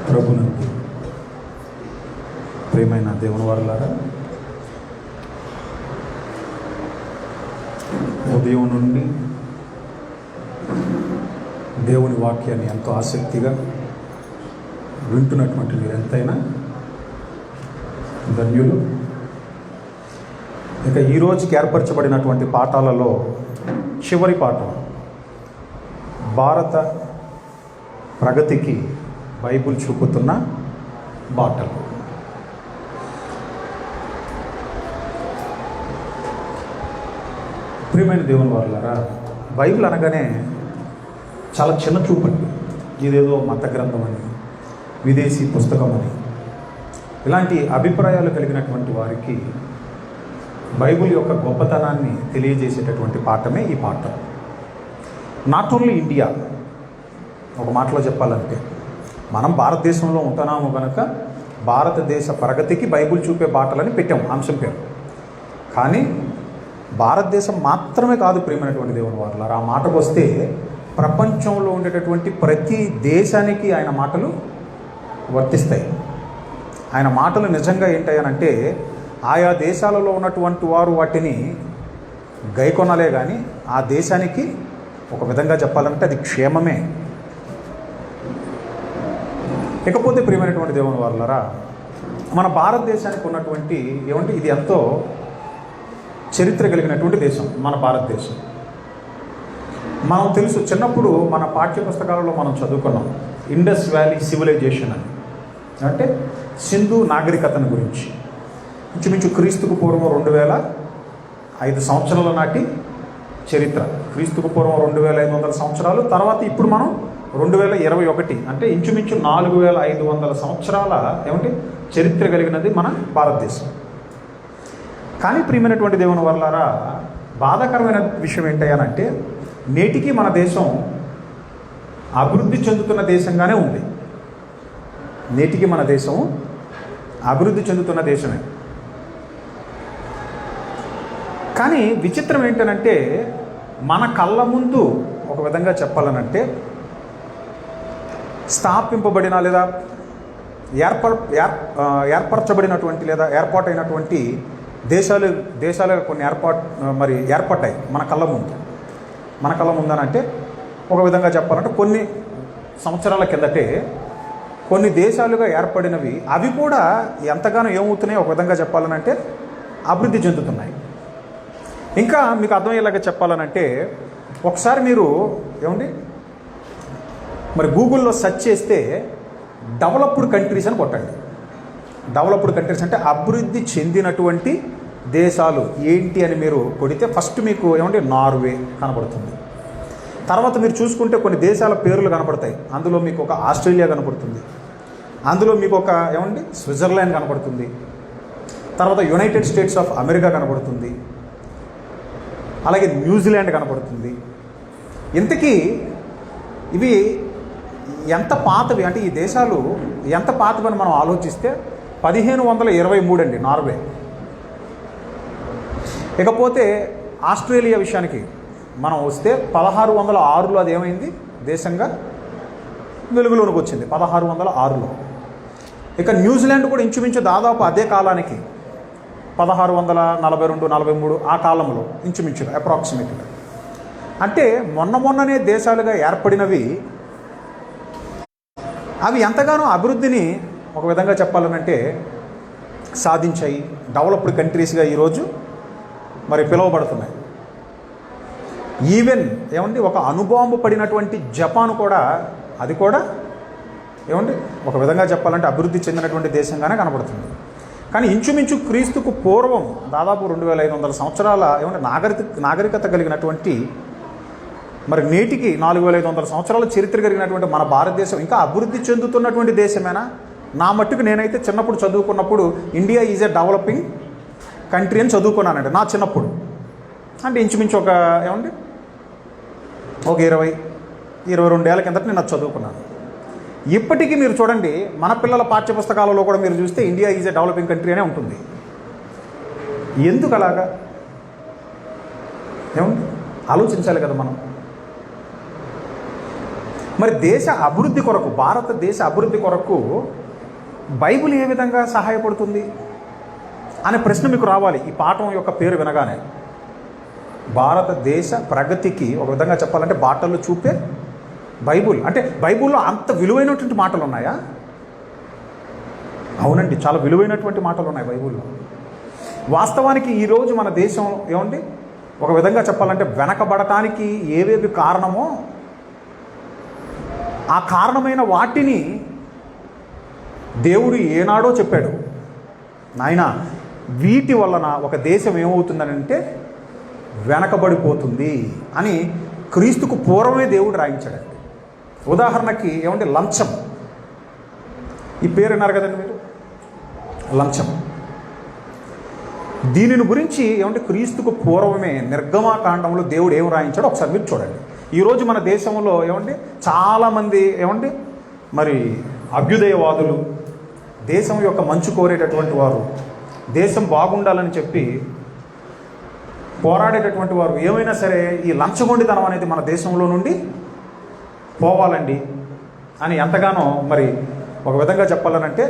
ప్రభునందు ప్రియమైన దేవుని వారలారా, ఉదయం నుండి దేవుని వాక్యాన్ని ఎంతో ఆసక్తిగా వింటున్నటువంటి మీరు ఎంతైనా ధన్యులు. ఇక ఈ రోజుకి ఏర్పరచబడినటువంటి పాఠాలలో చివరి పాఠం భారత ప్రగతికి బైబిల్ చూపుతున్న బాటలు. ప్రియమైన దేవుని వారలారా, బైబిల్ అనగానే చాలా చిన్న చూపండి. ఇదేదో మత గ్రంథం అని, విదేశీ పుస్తకం అని, ఇలాంటి అభిప్రాయాలు కలిగినటువంటి వారికి బైబిల్ యొక్క గొప్పతనాన్ని తెలియజేసేటటువంటి పాఠమే ఈ పాఠం. నాట్ ఓన్లీ ఇండియా, ఒక మాటలో చెప్పాలంటే మనం భారతదేశంలో ఉంటున్నాము కనుక భారతదేశ ప్రగతికి బైబిల్ చూపే బాటలని పెట్టాము అంశం పేరు. కానీ భారతదేశం మాత్రమే కాదు ప్రియమైనటువంటి దేవుని వారలారా, ఆ మాటకు వస్తే ప్రపంచంలో ఉండేటటువంటి ప్రతి దేశానికి ఆయన మాటలు వర్తిస్తాయి. ఆయన మాటలు నిజంగా ఏంటంటే ఆయా దేశాలలో ఉన్నటువంటి వారు వాటిని గైకొనాలే కానీ ఆ దేశానికి ఒక విధంగా చెప్పాలంటే అది క్షేమమే. ఇకపోతే ప్రియమైనటువంటి దేవుని వారలారా, మన భారతదేశానికి ఉన్నటువంటి ఇది ఎంతో చరిత్ర కలిగినటువంటి దేశం మన భారతదేశం. మనం తెలుసు, చిన్నప్పుడు మన పాఠ్య పుస్తకాలలో మనం చదువుకున్నాం ఇండస్ వ్యాలీ సివిలైజేషన్ అని. అంటే సింధు నాగరికతను గురించి ఇంచుమించు క్రీస్తుకు పూర్వం 2005 సంవత్సరాల నాటి చరిత్ర. క్రీస్తుకు పూర్వం 2500 సంవత్సరాలు, తర్వాత ఇప్పుడు మనం 2021 అంటే ఇంచుమించు 4500 సంవత్సరాల చరిత్ర కలిగినది మన భారతదేశం. కానీ ప్రియమైనటువంటి దేవుని వల్లారా, బాధాకరమైన విషయం ఏంటంటే నేటికి మన దేశం అభివృద్ధి చెందుతున్న దేశంగానే ఉంది. నేటికి మన దేశం అభివృద్ధి చెందుతున్న దేశమే. కానీ విచిత్రం ఏంటంటే మన కళ్ళ ముందు ఒక విధంగా చెప్పాలనంటే స్థాపింపబడిన లేదా ఏర్పరచబడినటువంటి లేదా ఏర్పాటైనటువంటి దేశాలు కొన్ని ఏర్పడ్డాయి మన కళ్ళ ముందు. మన కళ్ళ ముందనంటే ఒక విధంగా చెప్పాలంటే కొన్ని సంవత్సరాల కిందటే కొన్ని దేశాలుగా ఏర్పడినవి అవి కూడా ఎంతగానో ఏమవుతున్నాయి ఒక విధంగా చెప్పాలనంటే అభివృద్ధి చెందుతున్నాయి. ఇంకా మీకు అర్థమయ్యేలాగా చెప్పాలనంటే ఒకసారి మీరు గూగుల్లో సెర్చ్ చేస్తే డెవలప్డ్ కంట్రీస్ అని కొట్టండి. డెవలప్డ్ కంట్రీస్ అంటే అభివృద్ధి చెందినటువంటి దేశాలు ఏంటి అని మీరు కొడితే ఫస్ట్ మీకు నార్వే కనపడుతుంది. తర్వాత మీరు చూసుకుంటే కొన్ని దేశాల పేర్లు కనపడతాయి. అందులో మీకు ఒక ఆస్ట్రేలియా కనపడుతుంది, అందులో మీకు ఒక స్విట్జర్లాండ్ కనపడుతుంది, తర్వాత యునైటెడ్ స్టేట్స్ ఆఫ్ అమెరికా కనపడుతుంది, అలాగే న్యూజిలాండ్ కనపడుతుంది. ఇంతకీ ఇవి ఎంత పాతవి అంటే ఈ దేశాలు ఎంత పాతవి అని మనం ఆలోచిస్తే 1523 అండి నార్వే. ఇకపోతే ఆస్ట్రేలియా విషయానికి మనం వస్తే 1606లో అది ఏమైంది, దేశంగా వెలుగులోనికి వచ్చింది 1606లో. ఇక న్యూజిలాండ్ కూడా ఇంచుమించు దాదాపు అదే కాలానికి 1642-43 ఆ కాలంలో ఇంచుమించుగా అప్రాక్సిమేట్గా. అంటే మొన్ననే దేశాలుగా ఏర్పడినవి అవి ఎంతగానో అభివృద్ధిని ఒక విధంగా చెప్పాలనంటే సాధించాయి. డెవలప్డ్ కంట్రీస్గా ఈరోజు పిలువబడుతున్నాయి. ఈవెన్ ఒక అణుబాంబు పడినటువంటి జపాన్ కూడా అది కూడా ఒక విధంగా చెప్పాలంటే అభివృద్ధి చెందినటువంటి దేశంగానే కనబడుతుంది. కానీ ఇంచుమించు క్రీస్తుకు పూర్వం దాదాపు 2500 సంవత్సరాల నాగరికత కలిగినటువంటి నేటికి 4500 సంవత్సరాల చరిత్ర కలిగినటువంటి మన భారతదేశం ఇంకా అభివృద్ధి చెందుతున్నటువంటి దేశమేనా? నా మట్టుకు నేనైతే చిన్నప్పుడు చదువుకున్నప్పుడు India is a developing country అని చదువుకున్నానండి నా చిన్నప్పుడు. అంటే ఇంచుమించు ఒక 22 ఏళ్ళ కిందట నేను అది చదువుకున్నాను. ఇప్పటికీ మీరు చూడండి, మన పిల్లల పాఠ్యపుస్తకాలలో కూడా మీరు చూస్తే India is a developing country అనే ఉంటుంది. ఎందుకు అలాగా? ఆలోచించాలి కదా మనం. మరి దేశ అభివృద్ధి కొరకు, భారతదేశ అభివృద్ధి కొరకు బైబిల్ ఏ విధంగా సహాయపడుతుంది అనే ప్రశ్న మీకు రావాలి ఈ పాఠం యొక్క పేరు వినగానే. భారతదేశ ప్రగతికి ఒక విధంగా చెప్పాలంటే బాటలు చూపే బైబిల్. అంటే బైబిల్లో అంత విలువైనటువంటి మాటలు ఉన్నాయా? అవునండి, చాలా విలువైనటువంటి మాటలు ఉన్నాయి బైబిల్లో. వాస్తవానికి ఈరోజు మన దేశం ఏమండి ఒక విధంగా చెప్పాలంటే వెనకబడటానికి ఏవేవి కారణమో ఆ కారణమైన వాటిని దేవుడు ఏనాడో చెప్పాడు, నాయన వీటి వలన ఒక దేశం ఏమవుతుందని అంటే వెనకబడిపోతుంది అని క్రీస్తుకు పూర్వమే దేవుడు రాయించాడండి. ఉదాహరణకి ఏమంటే లంచం, ఈ పేరు విన్నారు కదండి మీరు, లంచం. దీనిని గురించి ఏమంటే క్రీస్తుకు పూర్వమే నిర్గమాకాండంలో దేవుడు ఏం రాయించాడో ఒకసారి మీరు చూడండి. ఈరోజు మన దేశంలో ఏమంటే చాలామంది ఏమంటే మరి అభ్యుదయవాదులు, దేశం యొక్క మంచు కోరేటటువంటి వారు, దేశం బాగుండాలని చెప్పి పోరాడేటటువంటి వారు ఏమైనా సరే ఈ లంచగొండితనం అనేది మన దేశంలో నుండి పోవాలండి అని ఎంతగానో మరి ఒక విధంగా చెప్పాలనంటే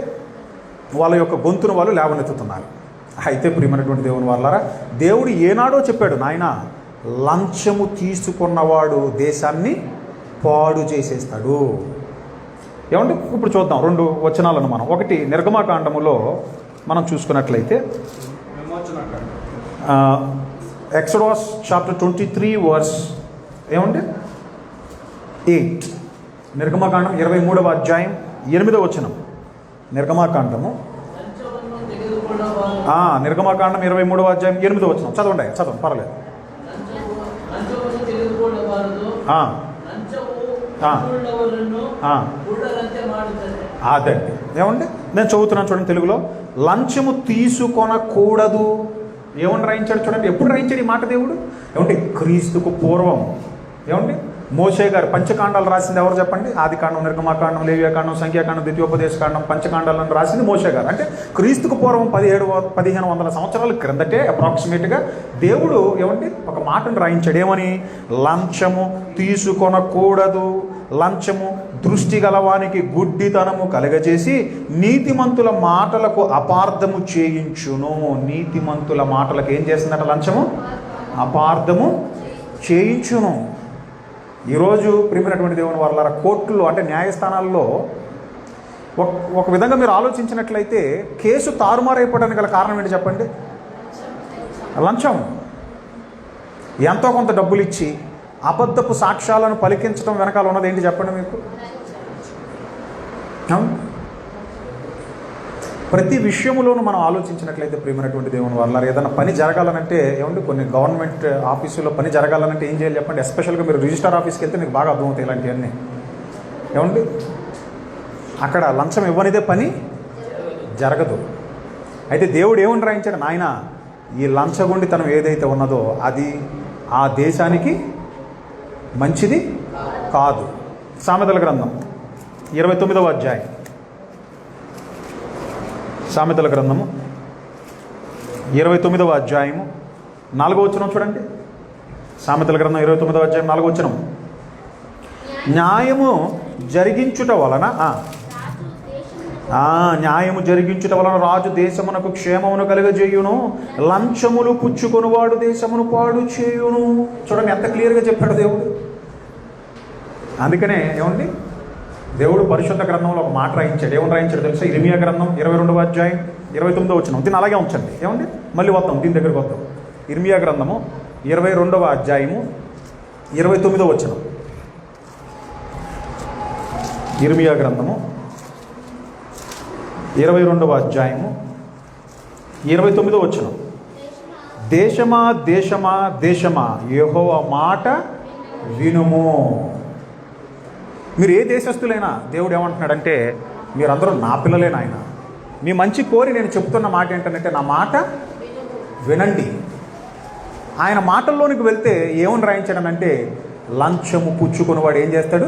వాళ్ళ యొక్క గొంతును వాళ్ళు లేవనెత్తుతున్నారు. అయితే ప్రియమైనటువంటి దేవుని వాళ్ళారా, దేవుడు ఏనాడో చెప్పాడు, నాయన లంచము తీసుకున్నవాడు దేశాన్ని పాడు చేసేస్తాడు. ఏమంటే ఇప్పుడు చూద్దాం 2 వచనాలను మనం. ఒకటి నిర్గమాకాండములో మనం చూసుకున్నట్లయితే ఎక్సోడస్ చాప్టర్ 23 వర్స్ ఏమంటే 8. నిర్గమాకాండం 23వ అధ్యాయం 8వ వచనం. నిర్గమాకాండము నిర్గమాకాండం 23వ అధ్యాయం 8వ వచనం. చదవండి పర్లేదు. అదండి ఏమండి నేను చదువుతున్నాను చూడండి తెలుగులో. లంచము తీసుకొనకూడదు ఏమని రాయించాడు చూడండి. ఎప్పుడు రాయించాడు ఈ మాట దేవుడు? ఏమంటే క్రీస్తుకు పూర్వం. ఏమండి మోషే గారు పంచకాండాలు రాసింది ఎవరు చెప్పండి? ఆదికాండం, నిర్గమాకాండం, లేవ్యాకాండం, సంఖ్యాకాండం, ద్వితీయోపదేశకాండం, పంచకాండాలను రాసింది మోషే గారు. అంటే క్రీస్తుకు పూర్వం 1500 సంవత్సరాల క్రిందటే అప్రాక్సిమేట్గా దేవుడు ఏమంటే ఒక మాటను రాయించాడు. ఏమని? లంచము తీసుకొనకూడదు, లంచము దృష్టి గలవానికి గుడ్డితనము కలగజేసి నీతిమంతుల మాటలకు అపార్థము చేయించును. నీతిమంతుల మాటలకు ఏం చేస్తుందట? లంచము అపార్థము చేయించును. ఈరోజు ప్రియమైనటువంటి దేవుని వాళ్ళ కోర్టులో అంటే న్యాయస్థానాల్లో ఒక విధంగా మీరు ఆలోచించినట్లయితే కేసు తారుమారైపోవడానికి గల కారణం ఏంటి చెప్పండి? లంచం. ఎంతో కొంత డబ్బులు ఇచ్చి అబద్ధపు సాక్ష్యాలను పలికించడం వెనకాల ఉన్నది ఏంటి చెప్పండి మీకు? ప్రతి విషయంలోనూ మనం ఆలోచించినట్లయితే ప్రియమైనటువంటి దేవుని వాళ్ళ ఏదైనా పని జరగాలనంటే ఏమంటే కొన్ని గవర్నమెంట్ ఆఫీసులో పని జరగాలనంటే ఏం చేయాలి చెప్పండి? ఎస్పెషల్గా మీరు రిజిస్టర్ ఆఫీస్కి వెళ్తే మీకు బాగా అర్థమవుతాయి ఇలాంటివన్నీ. ఏమండి అక్కడ లంచం ఇవ్వనిదే పని జరగదు. అయితే దేవుడు ఏమని రాయించాడు? నాయన ఈ లంచగొండితనం ఏదైతే ఉన్నదో అది ఆ దేశానికి మంచిది కాదు. సామెతల గ్రంథం 29వ అధ్యాయం. సామెతల గ్రంథము 29వ అధ్యాయము 4వ వచనం చూడండి. సామెతల గ్రంథం 29వ అధ్యాయం 4వ వచనం. న్యాయము జరిగించుట వలన న్యాయము జరిగించుట వలన రాజు దేశమునకు క్షేమమును కలుగజేయును, లంచములు పుచ్చుకొనువాడు దేశమును పాడు చేయును. చూడండి ఎంత క్లియర్గా చెప్పాడు దేవుడు. అందుకనే ఏమండి దేవుడు పరిశుద్ధ గ్రంథంలో ఒక మాట రాయించాడు. ఏమని రాయించాడు తెలుసా? ఇర్మియా గ్రంథం 22వ అధ్యాయం 29వ వచనం. దీన్ని అలాగే ఉంచండి. ఏమండి మళ్ళీ వద్దాం, దీని దగ్గరకు వద్దాం. ఇర్మియా గ్రంథము 22వ అధ్యాయము 29వ వచనం. ఇర్మియా గ్రంథము 22వ అధ్యాయము 29వ వచనం. దేశమా దేశమా దేశమా యెహోవా మాట వినుము. మీరు ఏ దేశస్తులైనా దేవుడు ఏమంటున్నాడంటే మీరందరూ నా పిల్లలే నాయన. మీ మంచి కోరి నేను చెప్తున్న మాట ఏంటంటే నా మాట వినండి. ఆయన మాటల్లోనికి వెళ్తే ఏమని రాయించాడనంటే లంచము పుచ్చుకున్నవాడు ఏం చేస్తాడు?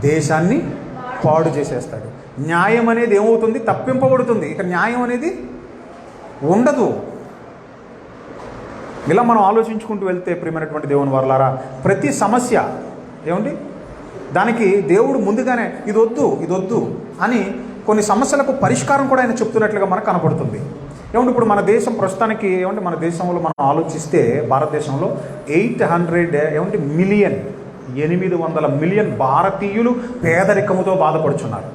దేశాన్ని పాడు చేసేస్తాడు. న్యాయం అనేది ఏమవుతుంది? తప్పింపబడుతుంది. ఇక న్యాయం అనేది ఉండదు. ఇలా మనం ఆలోచించుకుంటూ వెళ్తే ప్రియమైనటువంటి దేవుని వారలారా ప్రతి సమస్య ఏమండి, దానికి దేవుడు ముందుగానే ఇది వద్దు అని కొన్ని సమస్యలకు పరిష్కారం కూడా ఆయన చెప్తున్నట్లుగా మనకు కనపడుతుంది. ఏమంటే ఇప్పుడు మన దేశం ప్రస్తుతానికి ఏమంటే మన దేశంలో మనం ఆలోచిస్తే భారతదేశంలో 800 మిలియన్ 800 మిలియన్ భారతీయులు పేదరికముతో బాధపడుచున్నారు.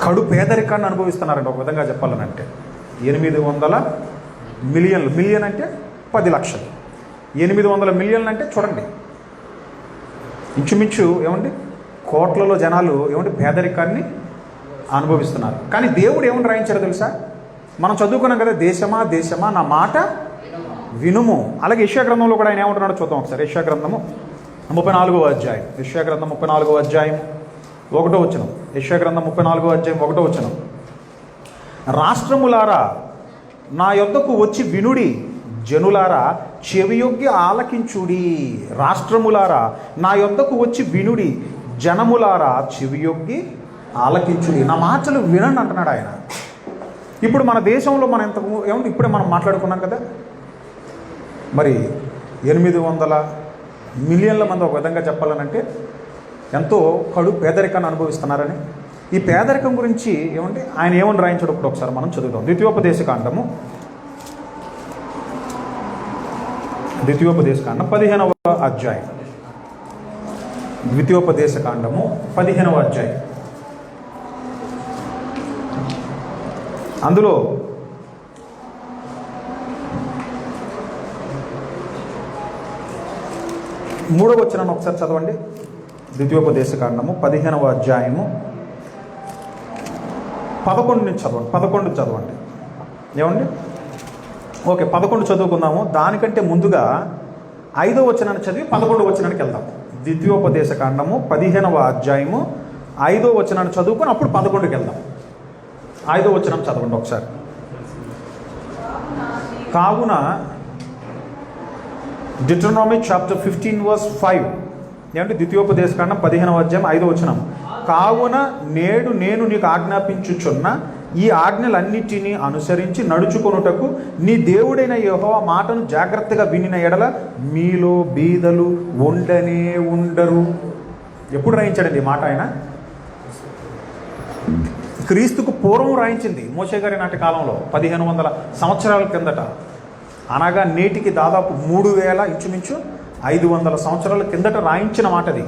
కడు పేదరికాన్ని అనుభవిస్తున్నారండి. ఒక విధంగా చెప్పాలనంటే 800 మిలియన్లు, మిలియన్ అంటే 10 లక్షలు, 800 మిలియన్లు అంటే చూడండి ఇంచుమించు కోట్లలో జనాలు పేదరికాన్ని అనుభవిస్తున్నారు. కానీ దేవుడు ఏమని రాయించాడో తెలుసా? మనం చదువుకున్నాం కదా, దేశమా నా మాట వినుము. అలాగే యెషయా గ్రంథంలో కూడా ఆయన ఏమంటున్నాడో చూద్దాం ఒకసారి. యెషయా గ్రంథము 34వ అధ్యాయం, యెషయా గ్రంథం 34వ అధ్యాయం 1వ వచనం. యెషయా గ్రంథం 34వ అధ్యాయం 1వ వచనం. రాష్ట్రములారా నా యొద్దకు వచ్చి వినుడి, జనులారా చెవియొగ్గి ఆలకించుడి. రాష్ట్రములారా నా యొద్దకు వచ్చి వినుడి, జనములారా చెవియొగ్గి ఆలకించుడి. నా మాటలు వినండి అంటున్నాడు ఆయన. ఇప్పుడు మన దేశంలో మనం ఇప్పుడే మనం మాట్లాడుకున్నాం కదా, మరి 800 మిలియన్ల మంది ఒక విధంగా చెప్పాలనంటే ఎంతో కడు పేదరికాన్ని అనుభవిస్తున్నారని. ఈ పేదరికం గురించి ఆయన ఏమని రాయించాడు ఇప్పుడు ఒకసారి మనం చదువుదాం. ద్వితీయోపదేశకాండం 15వ అధ్యాయం. ద్వితీయోపదేశకాండము 15వ అధ్యాయం. అందులో 3వ వచనాన్ని ఒకసారి చదవండి. ద్వితీయోపదేశకాండము 15వ అధ్యాయము 11 నుంచి చదవండి. 11 చదవండి. ఏమండి? ఓకే, 11 చదువుకుందాము. దానికంటే ముందుగా 5వ వచనాన్ని చదివి 11వ వచనానికి వెళ్దాం. ద్వితీయోపదేశకాండము 15వ అధ్యాయము 5వ వచనాన్ని చదువుకొని అప్పుడు 11కి వెళ్దాం. 5వ వచనం చదవండి ఒకసారి. కావున డిట్రోనామీ చాప్టర్ 15:5 ఏమంటే ద్వితీయోపదేశకాండం 15వ అధ్యాయం 5వ వచనం. కావున నేడు నేను నీకు ఆజ్ఞాపించుచున్న ఈ ఆజ్ఞలన్నిటినీ అనుసరించి నడుచుకొనుటకు నీ దేవుడైన యెహోవా మాటను జాగ్రత్తగా వినిన ఎడల మీలో బీదలు ఉండనే ఉండరు. ఎప్పుడు రాయించాడండి ఈ మాట ఆయన? క్రీస్తుకు పూర్వం రాయించింది మోషే గారి నాటి కాలంలో 1500 సంవత్సరాల కిందట. అనగా నేటికి దాదాపు 3000 ఇంచుమించు 500 సంవత్సరాల కిందట రాయించిన మాట అది.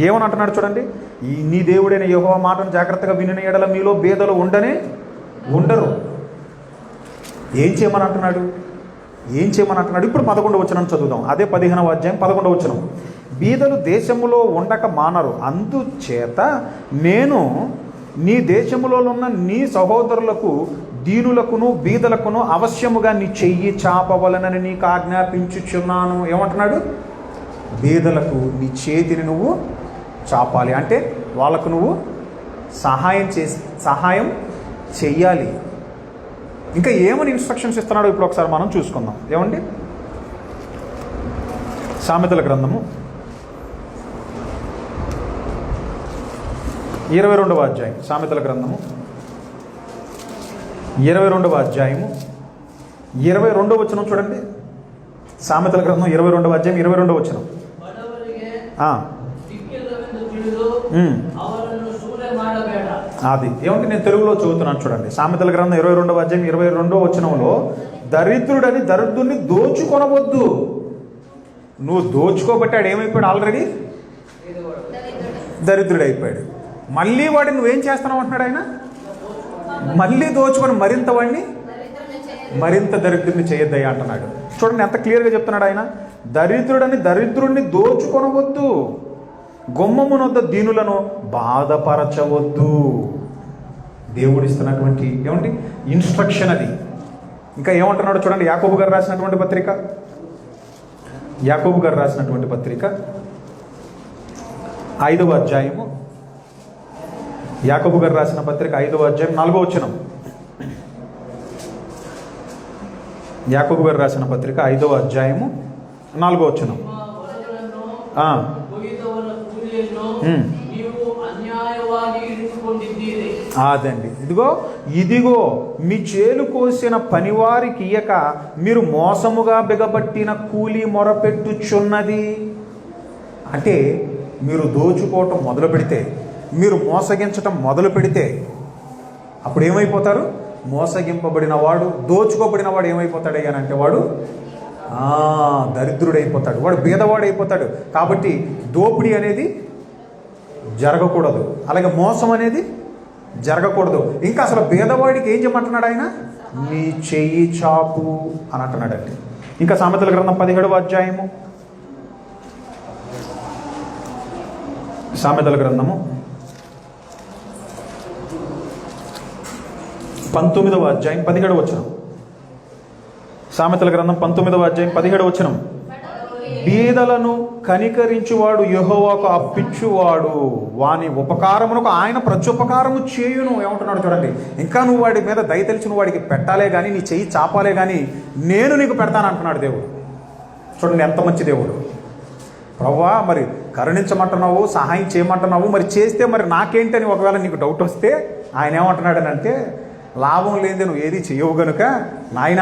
ఏమని అంటున్నాడు చూడండి, ఈ నీ దేవుడైన యెహోవా మాటను జాగ్రత్తగా వినిన ఎడల మీలో బీదలు ఉండనే ఉండరు. ఏం చేయమని అంటున్నాడు? ఇప్పుడు 11వ వచనం చదువుదాం. అదే 15వ అధ్యాయం 11వ వచనం. బీదలు దేశములో ఉండక మానరు, అందుచేత నేను నీ దేశములో ఉన్న నీ సహోదరులకు దీనులకును బీదలకును అవశ్యముగా నీ చెయ్యి చాపవలనని నీకు ఆజ్ఞాపించుచున్నాను. ఏమంటున్నాడు? బీదలకు నీ చేతిని నువ్వు చాపాలి, అంటే వాళ్ళకు నువ్వు సహాయం చెయ్యాలి. ఇంకా ఏమని ఇన్స్ట్రక్షన్స్ ఇస్తున్నాడో ఇప్పుడు ఒకసారి మనం చూసుకుందాం. ఏమండి? సామెతల గ్రంథము 22వ అధ్యాయం. సామెతల గ్రంథము 22వ అధ్యాయము 22వ వచనం చూడండి. సామెతల గ్రంథం 22వ అధ్యాయం 22వ వచనం. అది ఏమంటే నేను తెలుగులో చదువుతున్నాను చూడండి. సామెతల గ్రంథం 22వ అధ్యాయం 22వ వచనంలో దరిద్రుడని దరిద్రుడిని దోచుకొనవద్దు. నువ్వు దోచుకోబట్టాడు ఏమైపోయాడు? ఆల్రెడీ దరిద్రుడు అయిపోయాడు. మళ్ళీ వాడిని నువ్వేం చేస్తున్నావు అంటున్నాడు ఆయన. మళ్ళీ దోచుకొని మరింత దరిద్రుడిని చేయొద్దయ్యా అంటున్నాడు. చూడండి ఎంత క్లియర్గా చెప్తున్నాడు ఆయన. దరిద్రుడని దరిద్రుడిని దోచుకొనవద్దు, గుమ్మమునొద్ద దీనులను బాధపరచవద్దు. దేవుడిస్తున్నటువంటి ఇన్స్ట్రక్షన్ అది. ఇంకా ఏమంటున్నాడు చూడండి. యాకోబు గారు రాసినటువంటి పత్రిక 5వ అధ్యాయము. యాకోబు గారు రాసిన పత్రిక 5వ అధ్యాయం 4వ వచనం. యాకోబు గారు రాసిన పత్రిక 5వ అధ్యాయము 4వ వచనం. అదండి, ఇదిగో మీ చేలు కోసిన పనివారికి ఇయ్యక మీరు మోసముగా బిగబట్టిన కూలి మొరపెట్టుచున్నది. అంటే మీరు దోచుకోవటం మొదలు పెడితే, మీరు మోసగించటం మొదలు పెడితే అప్పుడు ఏమైపోతారు? మోసగింపబడిన వాడు, దోచుకోబడిన వాడు ఏమైపోతాడు అంటే వాడు దరిద్రుడైపోతాడు, వాడు బీదవాడైపోతాడు. కాబట్టి దోపిడీ అనేది జరగకూడదు, అలాగే మోసం అనేది జరగకూడదు. ఇంకా అసలు బీదవాడికి ఏం చేయమంటున్నాడు ఆయన? నీ చెయ్యి చాపు అని అంటున్నాడండి. ఇంకా సామెతల గ్రంథం 17వ అధ్యాయము, సామెతల గ్రంథము 19వ అధ్యాయం 17వ వచనం. సామెతల గ్రంథం 19వ అధ్యాయం 17వ వచనం. బీదలను కనికరించువాడు యెహోవాకు అప్పిచ్చువాడు, వాని ఉపకారమునకు ఆయన ప్రత్యుపకారము చేయును. ఏమంటున్నాడు చూడండి, ఇంకా నువ్వు వాడి మీద దయ తెలిసి నువ్వు వాడికి పెట్టాలే కానీ, నీ చెయ్యి చాపాలే కానీ నేను నీకు పెడతాను అంటున్నాడు దేవుడు. చూడండి ఎంత మంచి దేవుడు. ప్రభువా, మరి కరుణించమంటున్నావు, సహాయం చేయమంటున్నావు, మరి చేస్తే మరి నాకేంటని ఒకవేళ నీకు డౌట్ వస్తే ఆయన ఏమంటున్నాడనంటే, లాభం లేనిదే నువ్వు ఏది చేయవు గనుక నాయన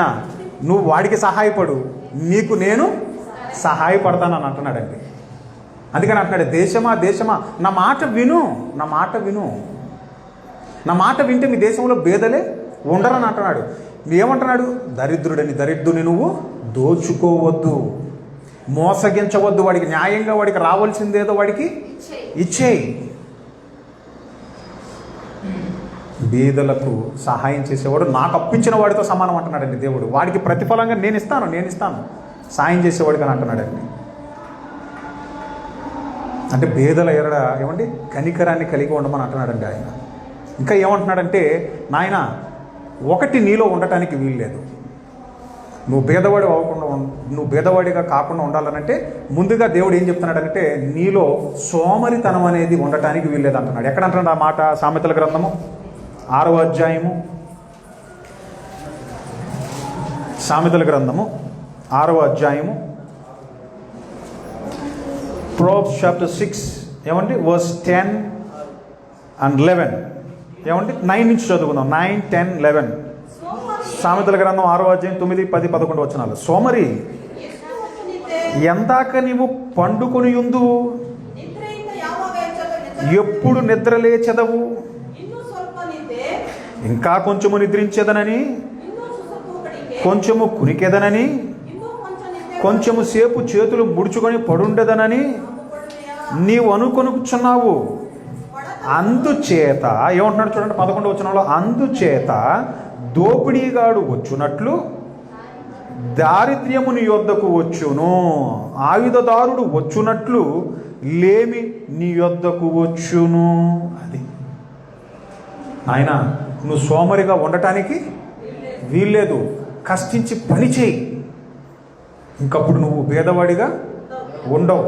నువ్వు వాడికి సహాయపడు, నీకు నేను సహాయపడతానని అంటున్నాడండి. అందుకని అంటున్నాడు, దేశమా నా మాట విను, నా మాట వింటే మీ దేశంలో బేదలే ఉండరని అంటున్నాడు. ఏమంటున్నాడు? దరిద్రుడిని నువ్వు దోచుకోవద్దు, మోసగించవద్దు, వాడికి న్యాయంగా వాడికి రావాల్సిందేదో వాడికి ఇచ్చేయి. బీదలకు సహాయం చేసేవాడు నాకు అప్పించిన వాడితో సమానం అంటున్నాడండి దేవుడు. వాడికి ప్రతిఫలంగా నేను ఇస్తాను సాయం చేసేవాడికి అని అంటున్నాడండి. అంటే బీదల ఎరడ ఏమండి కనికరాన్ని కలిగి ఉండమని అంటున్నాడండి ఆయన. ఇంకా ఏమంటున్నాడంటే, నాయన ఒకటి నీలో ఉండటానికి వీల్లేదు, నువ్వు బేదవాడిగా కాకుండా ఉండాలనంటే ముందుగా దేవుడు ఏం చెప్తున్నాడంటే, నీలో సోమరితనం అనేది ఉండటానికి వీల్లేదు అంటున్నాడు. ఎక్కడ అంటున్నాడు ఆ మాట? సామెతల గ్రంథము 6వ అధ్యాయము, సామెతల గ్రంథము 6వ అధ్యాయము, Proverbs chapter 6 ఏమండి verse 10 and 11 ఏమండి 9 నుంచి చదువుకుందాం. 9, 10, 11 సామెతల గ్రంథం 6వ అధ్యాయం 9, 10, 11 వచనాలు. సోమరి, ఎందాక నీవు పండుకొని యుందు, ఎప్పుడు నిద్ర లేచెదవు, ఇంకా కొంచెము నిద్రించేదనని, కొంచెము కునికెదనని, కొంచెము సేపు చేతులు ముడుచుకొని పడుండెదనని నీవు అనుకొనుచున్నావు. అందుచేత ఏమంటున్నాడు చూడండి 11వ వచనంలో, అందుచేత దోపిడీగాడు వచ్చునట్లు దారిద్ర్యము నీ యొద్దకు వచ్చును, ఆయుధదారుడు వచ్చునట్లు లేమి నీ యొద్దకు వచ్చును. అది ఆయన, నువ్వు సోమరిగా ఉండటానికి వీల్లేదు, కష్టించి పని చేయి, ఇంకప్పుడు నువ్వు భేదవాడిగా ఉండవు.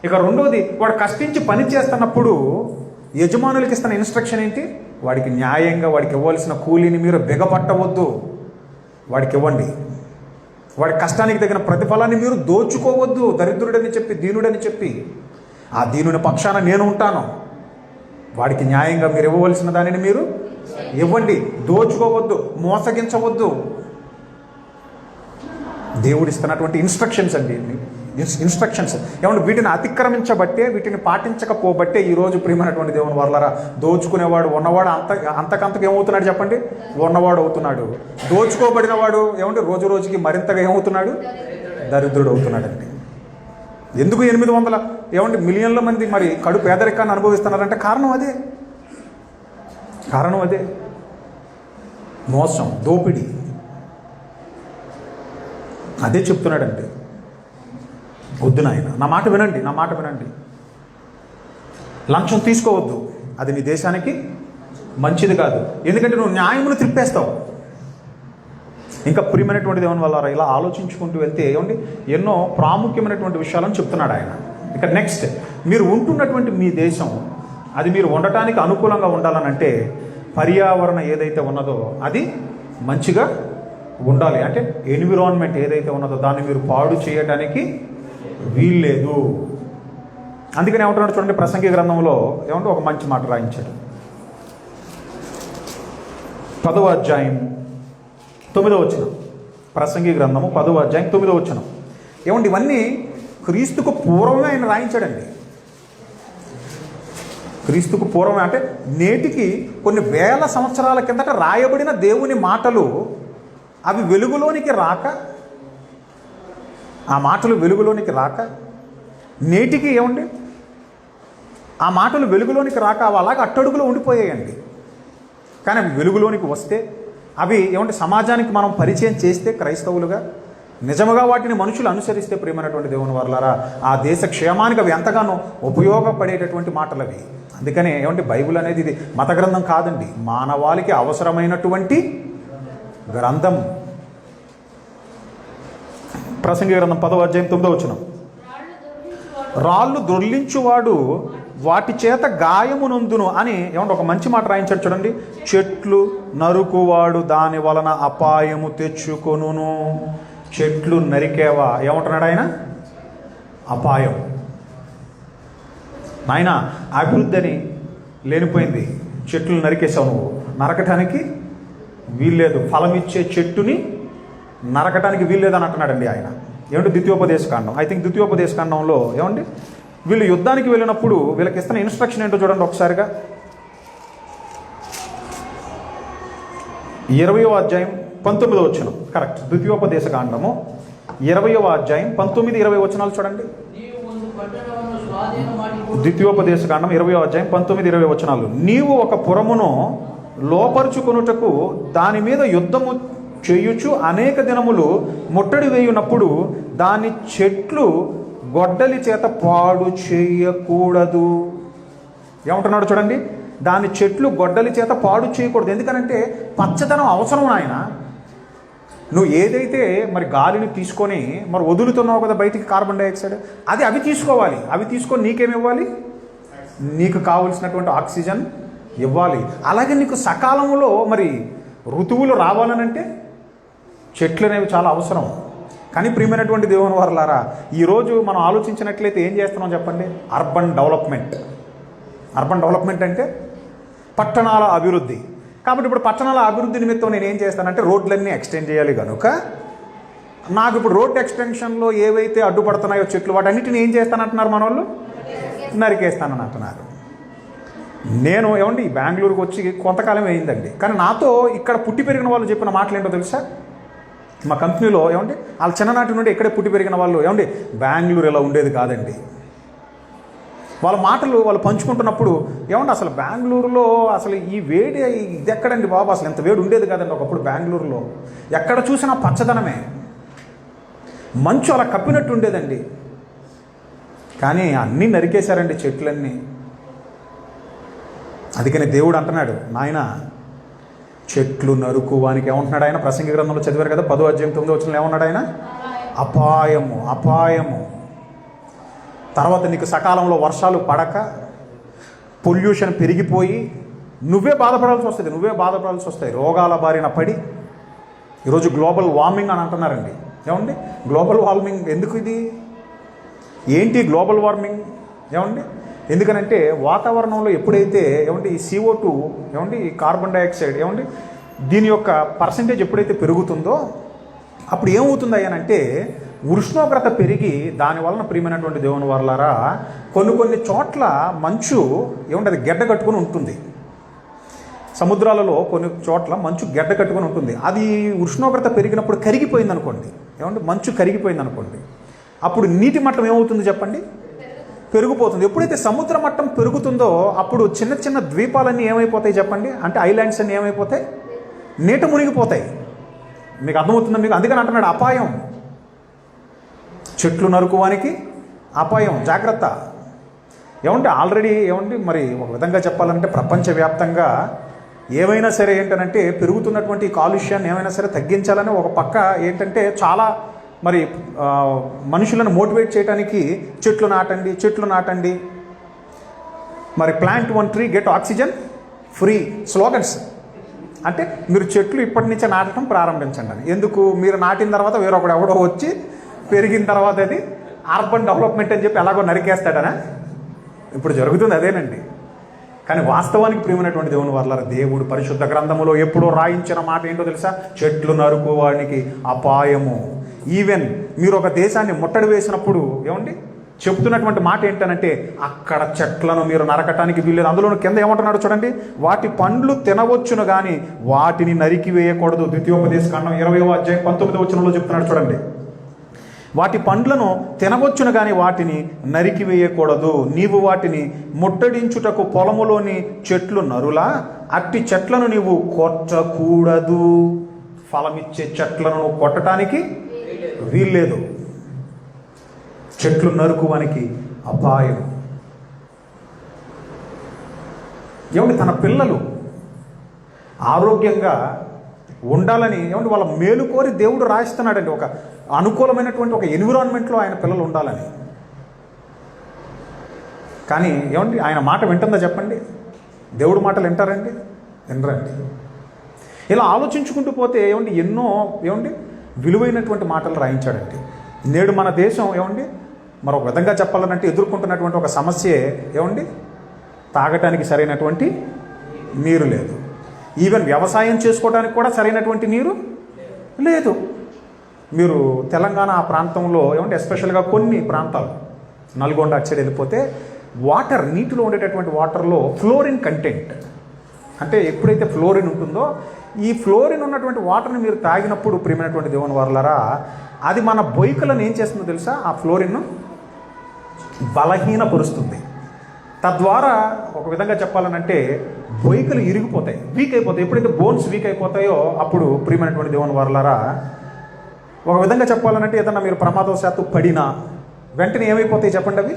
ఇక రెండోది, వాడు కష్టించి పని చేస్తున్నప్పుడు యజమానులకి ఇస్తున్న ఇన్స్ట్రక్షన్ ఏంటి? వాడికి న్యాయంగా వాడికి ఇవ్వాల్సిన కూలీని మీరు బిగపట్టవద్దు, వాడికి ఇవ్వండి. వాడి కష్టానికి తగిన ప్రతిఫలాన్ని మీరు దోచుకోవద్దు. దరిద్రుడని చెప్పి, దీనుడని చెప్పి, ఆ దీనుని పక్షాన నేను ఉంటాను, వాడికి న్యాయంగా మీరు ఇవ్వవలసిన దానిని మీరు ఇవ్వండి, దోచుకోవద్దు, మోసగించవద్దు. దేవుడిస్తున్నటువంటి ఇన్స్ట్రక్షన్స్ అండి, ఇన్స్ట్రక్షన్స్. ఏమంటే వీటిని అతిక్రమించబట్టే, వీటిని పాటించకపోబట్టే ఈరోజు ప్రియమైనటువంటి దేవుని వర్లారా, దోచుకునేవాడు ఉన్నవాడు అంతకంతకు ఏమవుతున్నాడు చెప్పండి? ఉన్నవాడు అవుతున్నాడు. దోచుకోబడిన వాడు ఏమంటే రోజు రోజుకి మరింతగా ఏమవుతున్నాడు? దరిద్రుడు అవుతున్నాడండి. ఎందుకు 800 మిలియన్ల మంది మరి కడు పేదరికాన్ని అనుభవిస్తున్నారంటే కారణం అదే, మోసం, దోపిడీ. అదే చెప్తున్నాడంటే, వద్దు నాయన, నా మాట వినండి, లంచం తీసుకోవద్దు, అది నీ దేశానికి మంచిది కాదు. ఎందుకంటే నువ్వు న్యాయమును త్రిప్పేస్తావు. ఇంకా ప్రియమైనటువంటి దేవుని వల్ల ఇలా ఆలోచించుకుంటూ వెళ్తే ఏమండి ఎన్నో ప్రాముఖ్యమైనటువంటి విషయాలను చెప్తున్నాడు ఆయన. ఇక నెక్స్ట్, మీరు ఉంటున్నటువంటి మీ దేశం అది మీరు ఉండటానికి అనుకూలంగా ఉండాలనంటే పర్యావరణ ఏదైతే ఉన్నదో అది మంచిగా ఉండాలి. అంటే ఎన్విరాన్మెంట్ ఏదైతే ఉన్నదో దాన్ని మీరు పాడు చేయడానికి వీల్లేదు. అందుకని ఏమంటున్నాడు చూడండి, ప్రసంగి గ్రంథంలో ఏమంటే ఒక మంచి మాట రాయించాడు. 10వ అధ్యాయం 9వ వచనం. ప్రసంగి గ్రంథము 10వ అధ్యాయం 9వ వచనం. ఏమండి ఇవన్నీ క్రీస్తుకు పూర్వమే ఆయన రాయించాడండి. క్రీస్తుకు పూర్వమే అంటే నేటికి కొన్ని వేల సంవత్సరాల కిందట రాయబడిన దేవుని మాటలు అవి వెలుగులోనికి రాక, ఆ మాటలు వెలుగులోనికి రాక నేటికి ఏమండి ఆ మాటలు వెలుగులోనికి రాక అవి అలాగే అట్టడుగులో ఉండిపోయాయండి. కానీ అవి వెలుగులోనికి వస్తే, అవి ఏమంటే సమాజానికి మనం పరిచయం చేస్తే క్రైస్తవులుగా నిజముగా వాటిని మనుషులు అనుసరిస్తే, ప్రియమైనటువంటి దేవుని వారలారా, ఆ దేశ క్షేమానికి అవి ఎంతగానో ఉపయోగపడేటటువంటి మాటలు అవి. అందుకనే ఏమంటే బైబిల్ అనేది ఇది మత గ్రంథం కాదండి, మానవాళికి అవసరమైనటువంటి గ్రంథం. ప్రసంగి గ్రంథం 10వ అధ్యాయం 9వ వచనం. రాళ్ళు దొర్లించువాడు వాటి చేత గాయమునందును అని ఏమంటే ఒక మంచి మాట రాయించాడు చూడండి. చెట్లు నరుకువాడు దాని వలన అపాయము తెచ్చుకొనును. చెట్లు నరికేవా, ఏమంటున్నాడు ఆయన? అపాయం. నాయన అభివృద్ధి అని లేనిపోయింది, చెట్లు నరికేసావు, నువ్వు నరకటానికి వీల్లేదు, ఫలమిచ్చే చెట్టుని నరకటానికి వీల్లేదని అంటున్నాడండి ఆయన. ఏమంటే ద్వితీయోపదేశకాండం, ఐ థింక్ ద్వితీయోపదేశకాండంలో ఏమండి వీళ్ళు యుద్ధానికి వెళ్ళినప్పుడు వీళ్ళకి ఇస్తున్న ఇన్స్ట్రక్షన్ ఏంటో చూడండి ఒకసారిగా. 20వ అధ్యాయం 19వ వచనం. కరెక్ట్, ద్వితీయోపదేశకాండము 20వ అధ్యాయం 19-20 వచనాలు చూడండి. ద్వితీయోపదేశకాండం 20వ అధ్యాయం 19-20 వచనాలు. నీవు ఒక పురమును లోపరుచుకొనుటకు దాని మీద యుద్ధము చేయుచు అనేక దినములు ముట్టడి వేయునప్పుడు దాని చెట్లు గొడ్డలి చేత పాడు చేయకూడదు. ఏమంటున్నాడు చూడండి, దాని చెట్లు గొడ్డలి చేత పాడు చేయకూడదు. ఎందుకనంటే పచ్చదనం అవసరం నాయన. నువ్వు ఏదైతే మరి గాలిని తీసుకొని మరి వదులుతున్నావు కదా బయటికి కార్బన్ డైఆక్సైడ్, అది అవి తీసుకోవాలి. అవి తీసుకొని నీకేమివ్వాలి? నీకు కావలసినటువంటి ఆక్సిజన్ ఇవ్వాలి. అలాగే నీకు సకాలంలో మరి ఋతువులు రావాలనంటే చెట్లు అనేవి చాలా అవసరం. కానీ ప్రియమైనటువంటి దేవుని వారలారా, ఈరోజు మనం ఆలోచించినట్లయితే ఏం చేస్తున్నాం చెప్పండి? Urban development. అర్బన్ డెవలప్మెంట్ అంటే పట్టణాల అభివృద్ధి. కాబట్టి ఇప్పుడు పట్టణాల అభివృద్ధి నిమిత్తం నేను ఏం చేస్తానంటే రోడ్లన్నీ ఎక్స్టెండ్ చేయాలి కనుక నాకు ఇప్పుడు రోడ్ ఎక్స్టెన్షన్లో ఏవైతే అడ్డుపడుతున్నాయో చెట్లు వాటన్నిటిని ఏం చేస్తానంటున్నారు మన వాళ్ళు? నరికేస్తానని అంటున్నారు. నేను ఏమండి బెంగళూరుకు వచ్చి కొంతకాలం అయిందండి, కానీ నాతో ఇక్కడ పుట్టి పెరిగిన వాళ్ళు చెప్పిన మాటలు ఏంటో తెలుసా? మా కంపెనీలో ఏమండి వాళ్ళ చిన్ననాటి నుండి ఇక్కడే పుట్టి పెరిగిన వాళ్ళు ఏమండి బెంగళూరు ఇలా ఉండేది కాదండి. వాళ్ళ మాటలు వాళ్ళు పంచుకుంటున్నప్పుడు ఏమంటే అసలు బెంగళూరులో అసలు ఈ వేడి ఇది ఎక్కడండి బాబు, అసలు ఎంత వేడి ఉండేది కాదండి ఒకప్పుడు బెంగళూరులో. ఎక్కడ చూసినా పచ్చదనమే, మంచు అలా కప్పినట్టు ఉండేదండి. కానీ అన్నీ నరికేశారండి చెట్లన్నీ. అందుకని దేవుడు అంటున్నాడు, నాయన చెట్లు నరుకు వానికి ఏమంటున్నాడు ఆయన? ప్రసంగి గ్రంథంలో చదివారు కదా 10వ అధ్యాయం 9వ వచనంలో ఏమన్నాడు ఆయన? అపాయము, అపాయము. తర్వాత నీకు సకాలంలో వర్షాలు పడక పొల్యూషన్ పెరిగిపోయి నువ్వే బాధపడాల్సి వస్తుంది, రోగాల బారిన పడి. ఈరోజు గ్లోబల్ వార్మింగ్ అని అంటున్నారండి. ఏమండి గ్లోబల్ వార్మింగ్ ఎందుకు? ఇది ఏంటి గ్లోబల్ వార్మింగ్? ఏమండి ఎందుకనంటే వాతావరణంలో ఎప్పుడైతే ఏమంటే ఈ CO2 ఏమండి ఈ కార్బన్ డైఆక్సైడ్ ఏమండి దీని యొక్క పర్సంటేజ్ ఎప్పుడైతే పెరుగుతుందో అప్పుడు ఏమవుతుంది అయ్యానంటే ఉష్ణోగ్రత పెరిగి దానివలన ప్రియమైనటువంటి దేవుని వారలారా కొన్ని చోట్ల మంచు ఏమంటే అది గెడ్డ కట్టుకొని ఉంటుంది. సముద్రాలలో కొన్ని చోట్ల మంచు గెడ్డ కట్టుకొని ఉంటుంది. అది ఉష్ణోగ్రత పెరిగినప్పుడు కరిగిపోయింది అనుకోండి, ఏమంటే మంచు కరిగిపోయింది అనుకోండి, అప్పుడు నీటి మట్టం ఏమవుతుంది చెప్పండి? పెరిగిపోతుంది. ఎప్పుడైతే సముద్ర మట్టం పెరుగుతుందో అప్పుడు చిన్న చిన్న ద్వీపాలన్నీ ఏమైపోతాయి చెప్పండి? అంటే ఐలాండ్స్ అన్నీ ఏమైపోతాయి? నీట మునిగిపోతాయి. మీకు అర్థమవుతుందా మీకు? అందుకని అంటున్నాడు అపాయం, చెట్లు నరుకువానికి అపాయం, జాగ్రత్త. ఏమంటే ఆల్రెడీ ఏమండి మరి ఒక విధంగా చెప్పాలంటే ప్రపంచవ్యాప్తంగా ఏమైనా సరే ఏంటంటే పెరుగుతున్నటువంటి కాలుష్యాన్ని ఏమైనా సరే తగ్గించాలని ఒక పక్క ఏంటంటే చాలా మరి మనుషులను మోటివేట్ చేయడానికి చెట్లు నాటండి, మరి plant 1 tree get oxygen free slogans. అంటే మీరు చెట్లు ఇప్పటి నుంచే నాటడం ప్రారంభించండి అని. ఎందుకు? మీరు నాటిన తర్వాత ఎవడో వచ్చి పెరిగిన తర్వాత అది అర్బన్ డెవలప్మెంట్ అని చెప్పి ఎలాగో నరికేస్తాడనా? ఇప్పుడు జరుగుతుంది అదేనండి. కానీ వాస్తవానికి ప్రియమైనటువంటి దేవుని వాళ్ళ దేవుడు పరిశుద్ధ గ్రంథములో ఎప్పుడో రాయించిన మాట ఏంటో తెలుసా? చెట్లు నరుకువానికి అపాయము. ఈవెన్ మీరు ఒక దేశాన్ని ముట్టడి వేసినప్పుడు ఏమండి చెప్తున్నటువంటి మాట ఏంటనంటే అక్కడ చెట్లను మీరు నరకటానికి వీల్లేదు. అందులో కింద ఏమంటున్నాడు చూడండి, వాటి పండ్లు తినవచ్చును కానీ వాటిని నరికి వేయకూడదు. ద్వితీయోపదేశకాండం 20వ అధ్యాయం 19వ వచనంలో చెప్తున్నాడు చూడండి, వాటి పండ్లను తినవచ్చును కానీ వాటిని నరికి వేయకూడదు. నీవు వాటిని ముట్టడించుటకు పొలములోని చెట్లు నరులా, అట్టి చెట్లను నీవు కొట్టకూడదు. ఫలమిచ్చే చెట్లను నువ్వు కొట్టడానికి వీల్లేదు. చెట్లు నరుకువానికి అపాయం. ఏమంటే తన పిల్లలు ఆరోగ్యంగా ఉండాలని ఏమంటే వాళ్ళ మేలు కోరి దేవుడు రాయిస్తున్నాడండి. ఒక అనుకూలమైనటువంటి ఒక ఎన్విరాన్మెంట్లో ఆయన పిల్లలు ఉండాలని. కానీ ఏమండి ఆయన మాట వింటుందా చెప్పండి? దేవుడు మాటలు వింటారండి? వినరండి. ఇలా ఆలోచించుకుంటూ పోతే ఏమండి ఎన్నో ఏమండి విలువైనటువంటి మాటలు రాయించాడండి. నేడు మన దేశం ఏమండి మరొక విధంగా చెప్పాలనంటే ఎదుర్కొంటున్నటువంటి ఒక సమస్యే ఏమండి తాగటానికి సరైనటువంటి నీరు లేదు. ఈవెన్ వ్యవసాయం చేసుకోవడానికి కూడా సరైనటువంటి నీరు లేదు. మీరు తెలంగాణ ఆ ప్రాంతంలో ఏమంటే ఎస్పెషల్గా కొన్ని ప్రాంతాలు నల్గొండ అటు సైడ్ వెళ్ళిపోతే వాటర్, నీటిలో ఉండేటటువంటి వాటర్లో ఫ్లోరిన్ కంటెంట్, అంటే ఎప్పుడైతే ఫ్లోరిన్ ఉంటుందో ఈ ఫ్లోరిన్ ఉన్నటువంటి వాటర్ని మీరు తాగినప్పుడు ప్రియమైనటువంటి దేవుని వారలారా అది మన బొయ్కలను ఏం చేస్తుందో తెలుసా? ఆ ఫ్లోరిన్ను బలహీనపరుస్తుంది. తద్వారా ఒక విధంగా చెప్పాలనంటే బొయ్కలు ఇరిగిపోతాయి, వీక్ అయిపోతాయి. ఎప్పుడైతే బోన్స్ వీక్ అయిపోతాయో అప్పుడు ప్రియమైనటువంటి దేవుని వారలారా ఒక విధంగా చెప్పాలనంటే ఏదన్నా మీరు ప్రమాదవశాత్తు పడినా వెంటనే ఏమైపోతాయి చెప్పండి? అవి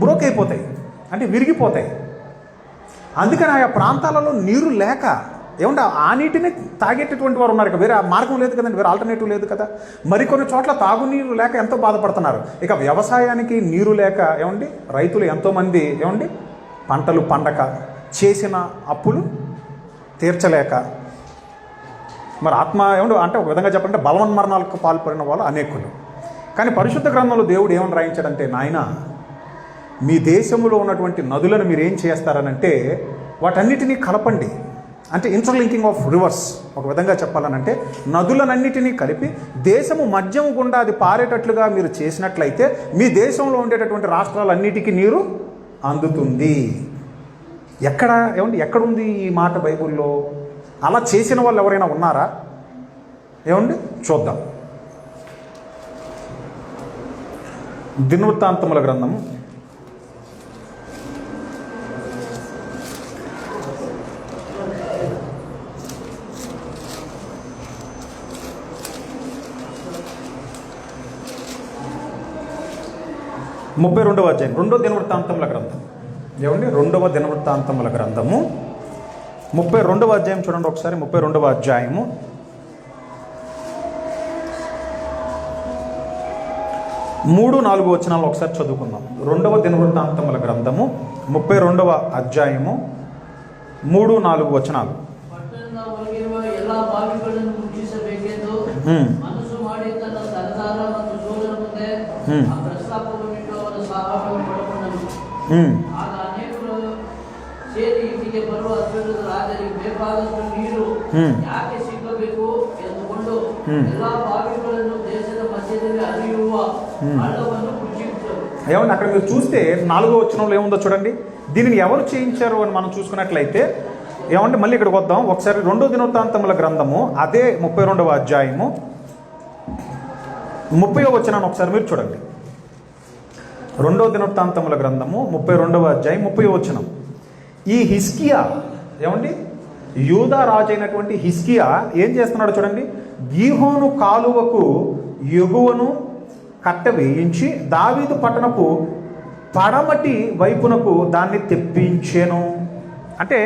బ్రోక్ అయిపోతాయి, అంటే విరిగిపోతాయి. అందుకని ఆయా ప్రాంతాలలో నీరు లేక ఏమంటే ఆ నీటిని తాగేటటువంటి వారు ఉన్నారు. ఇక వేరే మార్గం లేదు కదండి, వేరే ఆల్టర్నేటివ్ లేదు కదా. మరికొన్ని చోట్ల తాగునీరు లేక ఎంతో బాధపడుతున్నారు. ఇక వ్యవసాయానికి నీరు లేక ఏమండి రైతులు ఎంతోమంది ఏమండి పంటలు పండక చేసిన అప్పులు తీర్చలేక మరి ఆత్మ ఏమంటే అంటే ఒక విధంగా చెప్పాలంటే బలవన్మరణాలకు పాల్పడిన వాళ్ళు అనేకులు. కానీ పరిశుద్ధ గ్రంథంలో దేవుడు ఏమని రాయించాడంటే, నాయన మీ దేశంలో ఉన్నటువంటి నదులను మీరు ఏం చేస్తారనంటే వాటన్నిటినీ కలపండి. అంటే ఇంటర్లింకింగ్ ఆఫ్ రివర్స్. ఒక విధంగా చెప్పాలనంటే నదులనన్నిటినీ కలిపి దేశము మధ్యం గుండా అది పారేటట్లుగా మీరు చేసినట్లయితే మీ దేశంలో ఉండేటటువంటి రాష్ట్రాలన్నిటికీ నీరు అందుతుంది. ఎక్కడ ఏమండి ఎక్కడుంది ఈ మాట బైబిల్లో? అలా చేసిన వాళ్ళు ఎవరైనా ఉన్నారా? ఏమండి చూద్దాం. దినవృత్తాంతముల గ్రంథము 32వ అధ్యాయం, 2వ దినవృత్తాంతముల గ్రంథం. ఏమండి 2వ దినవృత్తాంతముల గ్రంథము 32వ అధ్యాయం చూడండి ఒకసారి. 32వ అధ్యాయము 3-4 వచనాలు ఒకసారి చదువుకుందాం. 2వ దినవృత్తాంతముల గ్రంథము 32వ అధ్యాయము 3-4 వచనాలు. ఏమన్నా అక్కడ మీరు చూస్తే 4వ వచనంలో ఏముందో చూడండి. దీనిని ఎవరు చేయించారు అని మనం చూసుకున్నట్లయితే ఏమంటే మళ్ళీ ఇక్కడికి వద్దాం ఒకసారి. 2వ దినవృత్తాంతముల గ్రంథము అదే 32వ అధ్యాయము 30వ వచనాన్ని ఒకసారి మీరు చూడండి. 2వ దినవృత్తాంతముల గ్రంథము 32వ అధ్యాయం 30వ వచనం. ఈ హిజ్కియా ఏమండి యూదా రాజు అయినటువంటి హిజ్కియా ఏం చేస్తున్నాడు చూడండి. గీహోను కాలువకు ఎగువను కట్ట వేయించి దావీదు పట్టణపు పడమటి వైపునకు దాన్ని తెప్పించెను. అంటే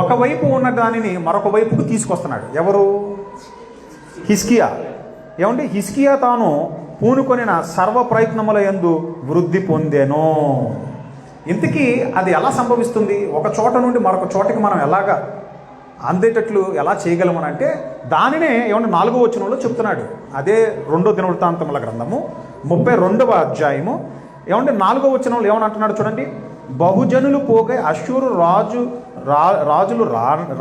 ఒకవైపు ఉన్న దానిని మరొక వైపుకు తీసుకొస్తున్నాడు. ఎవరు? హిజ్కియా. ఏమంటే హిజ్కియా తాను పూనుకొనిన సర్వ ప్రయత్నముల యందు వృద్ధి పొందెను. ఇంతకీ అది ఎలా సంభవిస్తుంది? ఒక చోట నుండి మరొక చోటకి మనం ఎలాగా అందేటట్లు ఎలా చేయగలమని అంటే దానినే ఏమన్నా 4వ వచనంలో చెప్తున్నాడు. అదే 2వ దినవృత్తాంతముల గ్రంథము 32వ అధ్యాయము ఏమంటే 4వ వచనంలో ఏమని అంటున్నాడు చూడండి. బహుజనులు పోగై అశ్షూరు రాజులు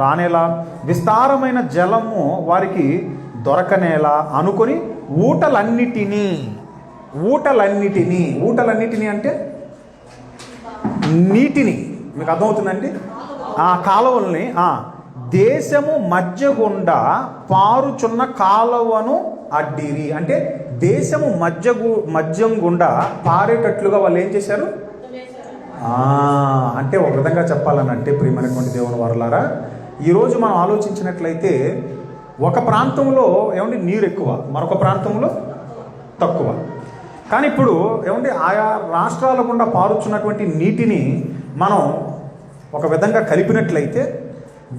రానేలా విస్తారమైన జలము వారికి దొరకనేలా అనుకొని ఊటలన్నిటినీ అంటే నీటిని, మీకు అర్థమవుతుందండి, ఆ కాలువల్ని దేశము మధ్య గుండా పారుచున్న కాలువను అడ్డిరి. అంటే దేశము మధ్యం గుండా పారేటట్లుగా వాళ్ళు ఏం చేశారు? అంటే ఒక విధంగా చెప్పాలనంటే ప్రియమైనటువంటి దేవుని వారలారా, ఈరోజు మనం ఆలోచించినట్లయితే ఒక ప్రాంతంలో ఏమంటే నీరు ఎక్కువ, మరొక ప్రాంతంలో తక్కువ. కానీ ఇప్పుడు ఏమంటే ఆయా రాష్ట్రాల గుండా పారుచున్నటువంటి నీటిని మనం ఒక విధంగా కలిపినట్లయితే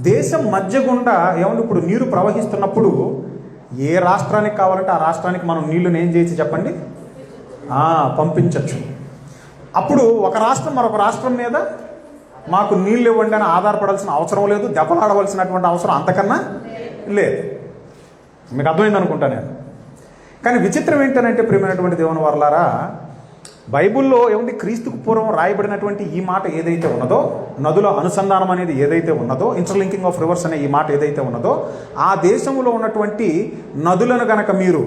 దేశం మధ్య గుండా ఏమంటే ఇప్పుడు నీరు ప్రవహిస్తున్నప్పుడు ఏ రాష్ట్రానికి కావాలంటే ఆ రాష్ట్రానికి మనం నీళ్ళని ఏం చేయొచ్చు చెప్పండి? పంపించవచ్చు. అప్పుడు ఒక రాష్ట్రం మరొక రాష్ట్రం మీద మాకు నీళ్ళు ఇవ్వండి అని ఆధారపడాల్సిన అవసరం లేదు, దెబ్బలాడవలసినటువంటి అవసరం అంతకన్నా లేదు. మీకు అర్థమైంది అనుకుంటా నేను. కానీ విచిత్రం ఏంటనంటే ప్రియమైనటువంటి దేవుని వారలారా, బైబిల్లో ఏముంది, క్రీస్తుకు పూర్వం రాయబడినటువంటి ఈ మాట ఏదైతే ఉన్నదో, నదుల అనుసంధానం అనేది ఏదైతే ఉన్నదో, ఇంటర్లింకింగ్ ఆఫ్ రివర్స్ అనే ఈ మాట ఏదైతే ఉన్నదో, ఆ దేశంలో ఉన్నటువంటి నదులను గనక మీరు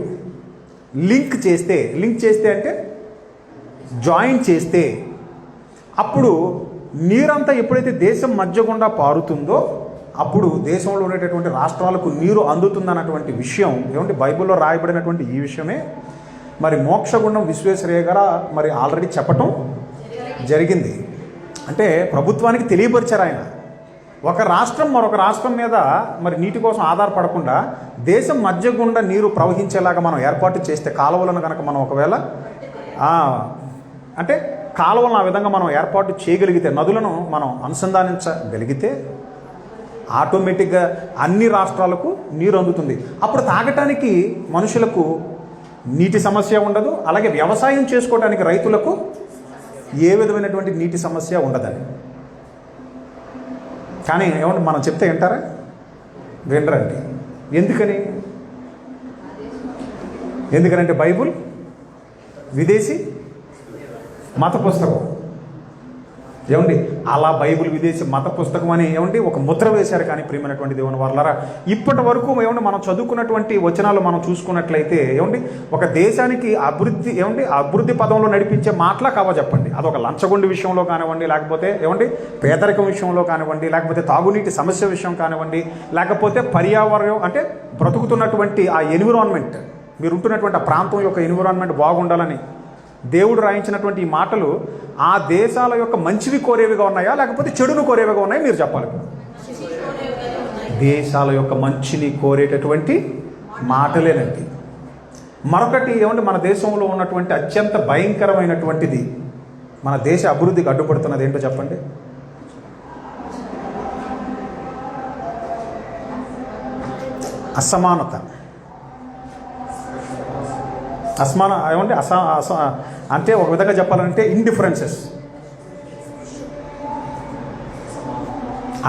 లింక్ చేస్తే అంటే జాయిన్ చేస్తే, అప్పుడు నీరంతా ఎప్పుడైతే దేశం మధ్య గుండా పారుతుందో అప్పుడు దేశంలో ఉండేటటువంటి రాష్ట్రాలకు నీరు అందుతుందన్నటువంటి విషయం ఏమంటే బైబిల్లో రాయబడినటువంటి ఈ విషయమే మరి మోక్షగుండం విశ్వేశ్వరయ్య గారు మరి ఆల్రెడీ చెప్పటం జరిగింది. అంటే ప్రభుత్వానికి తెలియపరిచారు ఆయన. ఒక రాష్ట్రం మరొక రాష్ట్రం మీద మరి నీటి కోసం ఆధారపడకుండా దేశం మధ్య గుండా నీరు ప్రవహించేలాగా మనం ఏర్పాటు చేస్తే, కాలువలను కనుక మనం ఒకవేళ అంటే కాలువలను ఆ విధంగా మనం ఏర్పాటు చేయగలిగితే, నదులను మనం అనుసంధానించగలిగితే ఆటోమేటిక్గా అన్ని రాష్ట్రాలకు నీరు అందుతుంది. అప్పుడు తాగటానికి మనుషులకు నీటి సమస్య ఉండదు, అలాగే వ్యవసాయం చేసుకోవడానికి రైతులకు ఏ విధమైనటువంటి నీటి సమస్య ఉండదని. కానీ ఏమంటే మనం చెప్తే వింటారా? వినరండి. ఎందుకనంటే బైబుల్ విదేశీ మత పుస్తకం. ఏమండి, అలా బైబిల్ విదేశీ మత పుస్తకం అని ఏమండి ఒక ముద్ర వేశారు. కానీ ప్రియమైనటువంటి దేవుని వారలారా, ఇప్పటి వరకు ఏమండి మనం చదువుకున్నటువంటి వచనాలు మనం చూసుకున్నట్లయితే ఏమండి ఒక దేశానికి అభివృద్ధి పదంలో నడిపించే మాటలా కావా చెప్పండి. అదొక లంచగొండి విషయంలో కానివ్వండి, లేకపోతే ఏమండి పేదరికం విషయంలో కానివ్వండి, లేకపోతే తాగునీటి సమస్య విషయం కానివ్వండి, లేకపోతే పర్యావరణం అంటే బ్రతుకుతున్నటువంటి ఆ ఎన్విరాన్మెంట్, మీరు ఉంటున్నటువంటి ఆ ప్రాంతం యొక్క ఎన్విరాన్మెంట్ బాగుండాలని దేవుడు రాయించినటువంటి ఈ మాటలు ఆ దేశాల యొక్క మంచివి కోరేవిగా ఉన్నాయా లేకపోతే చెడును కోరేవిగా ఉన్నాయా మీరు చెప్పాలి. దేశాల యొక్క మంచిని కోరేటటువంటి మాటలేనండి. మరొకటి ఏమంటే మన దేశంలో ఉన్నటువంటి అత్యంత భయంకరమైనటువంటిది, మన దేశ అభివృద్ధికి అడ్డుపడుతున్నది ఏంటో చెప్పండి? అసమానత. ఏమంటే అంటే ఒక విధంగా చెప్పాలంటే ఇండిఫరెన్సెస్.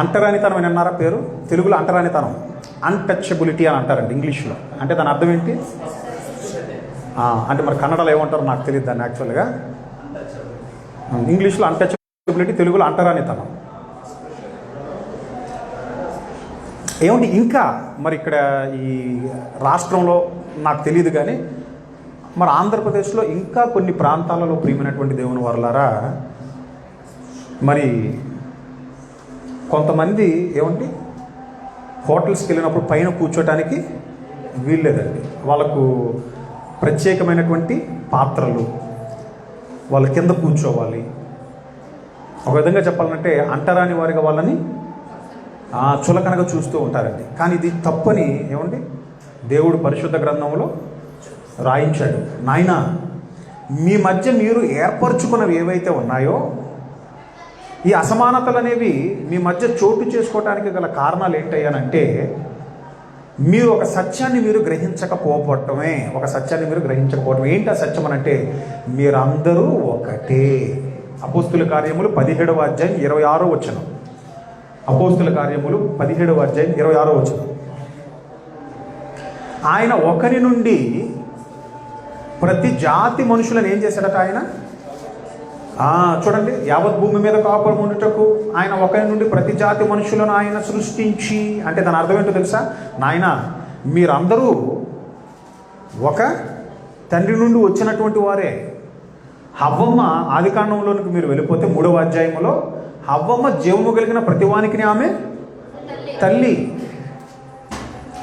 అంటరానితనం అని అన్నారా పేరు? తెలుగులో అంటరానితనం, అన్టచబిలిటీ అని అంటారండి ఇంగ్లీష్లో. అంటే దాని అర్థం ఏంటి? అంటే మరి కన్నడలో ఏమంటారో నాకు తెలియదు దాన్ని యాక్చువల్గా. ఇంగ్లీష్లో అన్టచబిలిటీ, తెలుగులో అంటరానితనం. ఏమంటే ఇంకా మరి ఇక్కడ ఈ రాష్ట్రంలో నాకు తెలియదు, కానీ మరి ఆంధ్రప్రదేశ్లో ఇంకా కొన్ని ప్రాంతాలలో ప్రియమైనటువంటి దేవుని వారలారా, మరి కొంతమంది ఏమంటే హోటల్స్కి వెళ్ళినప్పుడు పైన కూర్చోటానికి వీల్లేదండి. వాళ్ళకు ప్రత్యేకమైనటువంటి పాత్రలు, వాళ్ళ కింద కూర్చోవాలి. ఒక విధంగా చెప్పాలంటే అంటరాని వారిగా వాళ్ళని చులకనగా చూస్తూ ఉంటారండి. కానీ ఇది తప్పని ఏమండి దేవుడు పరిశుద్ధ గ్రంథంలో రాయించాడు. నాయన, మీ మధ్య మీరు ఏర్పరచుకున్నవి ఏవైతే ఉన్నాయో, ఈ అసమానతలు అనేవి మీ మధ్య చోటు చేసుకోవడానికి గల కారణాలు ఏంటయ్యానంటే మీరు ఒక సత్యాన్ని మీరు గ్రహించకపోవటమే. ఏంటి ఆ సత్యం అనంటే మీరందరూ ఒకటే. అపోస్తుల కార్యములు 17వ అధ్యాయం 26వ వచనం. అపోస్తుల కార్యములు 17వ అధ్యాయం 26వ వచనం. ఆయన ఒకరి నుండి ప్రతి జాతి మనుషులను ఏం చేశాడట? ఆయన చూడండి, యావత్ భూమి మీద కాపురం ఉండుటకు ఆయన ఒకరి నుండి ప్రతి జాతి మనుషులను ఆయన సృష్టించి, అంటే దాని అర్థం ఏంటో తెలుసా? నాయన మీరందరూ ఒక తండ్రి నుండి వచ్చినటువంటి వారే. హవ్వమ్మ ఆదికాండంలోనికి మీరు వెళ్ళిపోతే 3వ అధ్యాయంలో హవ్వమ్మ జీవము కలిగిన ప్రతివానికి ఆమె తల్లి.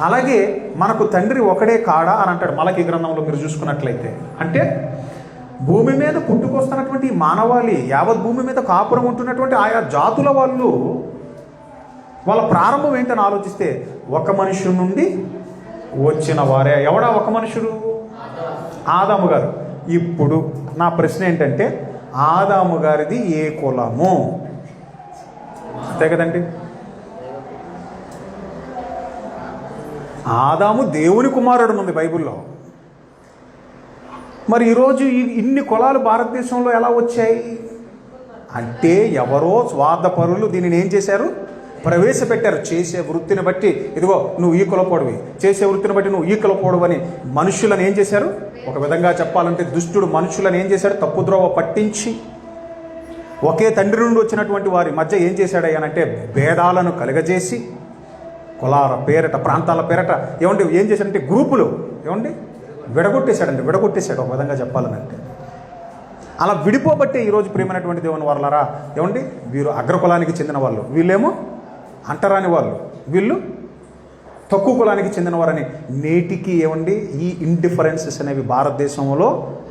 అలాగే మనకు తండ్రి ఒకడే కాడా అని అంటాడు మలకి గ్రంథంలో మీరు చూసుకున్నట్లయితే. అంటే భూమి మీద పుట్టుకొస్తున్నటువంటి మానవాళి, యావత్ భూమి మీద కాపురం ఉంటున్నటువంటి ఆయా జాతుల వాళ్ళ ప్రారంభం ఏంటని ఆలోచిస్తే ఒక మనుషుడి నుండి వచ్చిన వారే. ఎవడా ఒక మనుషుడు? ఆదాము గారు. ఇప్పుడు నా ప్రశ్న ఏంటంటే, ఆదాము గారిది ఏ కులము? అంతే కదండి. ఆదాము దేవుని కుమారుడు ఉంది బైబిల్లో. మరి ఈరోజు ఇన్ని కులాలు భారతదేశంలో ఎలా వచ్చాయి అంటే, ఎవరో స్వార్థపరులు దీనిని ఏం చేశారు? ప్రవేశపెట్టారు. చేసే వృత్తిని బట్టి ఇదిగో నువ్వు ఈ కులపోడువి, చేసే వృత్తిని బట్టి నువ్వు ఈ కులపోడువు అని మనుషులను ఏం చేశారు? ఒక విధంగా చెప్పాలంటే దుష్టుడు మనుషులను ఏం చేశాడు? తప్పుద్రోవ పట్టించి ఒకే తండ్రి నుండి వచ్చినటువంటి వారి మధ్య ఏం చేశాడయ్యానంటే భేదాలను కలుగజేసి కులాల పేరట, ప్రాంతాల పేరట ఏం చేశాడంటే గ్రూపులు విడగొట్టేశాడు ఒక విధంగా చెప్పాలనంటే. అలా విడిపోబట్టే ఈరోజు ప్రియమైనటువంటి దేవుని వారలారా వీరు అగ్రకులానికి చెందిన వాళ్ళు, వీళ్ళేమో అంటరాని వాళ్ళు, వీళ్ళు తక్కువ కులానికి చెందినవారని నేటికి ఈ ఇండిఫరెన్సెస్ అనేవి భారతదేశంలో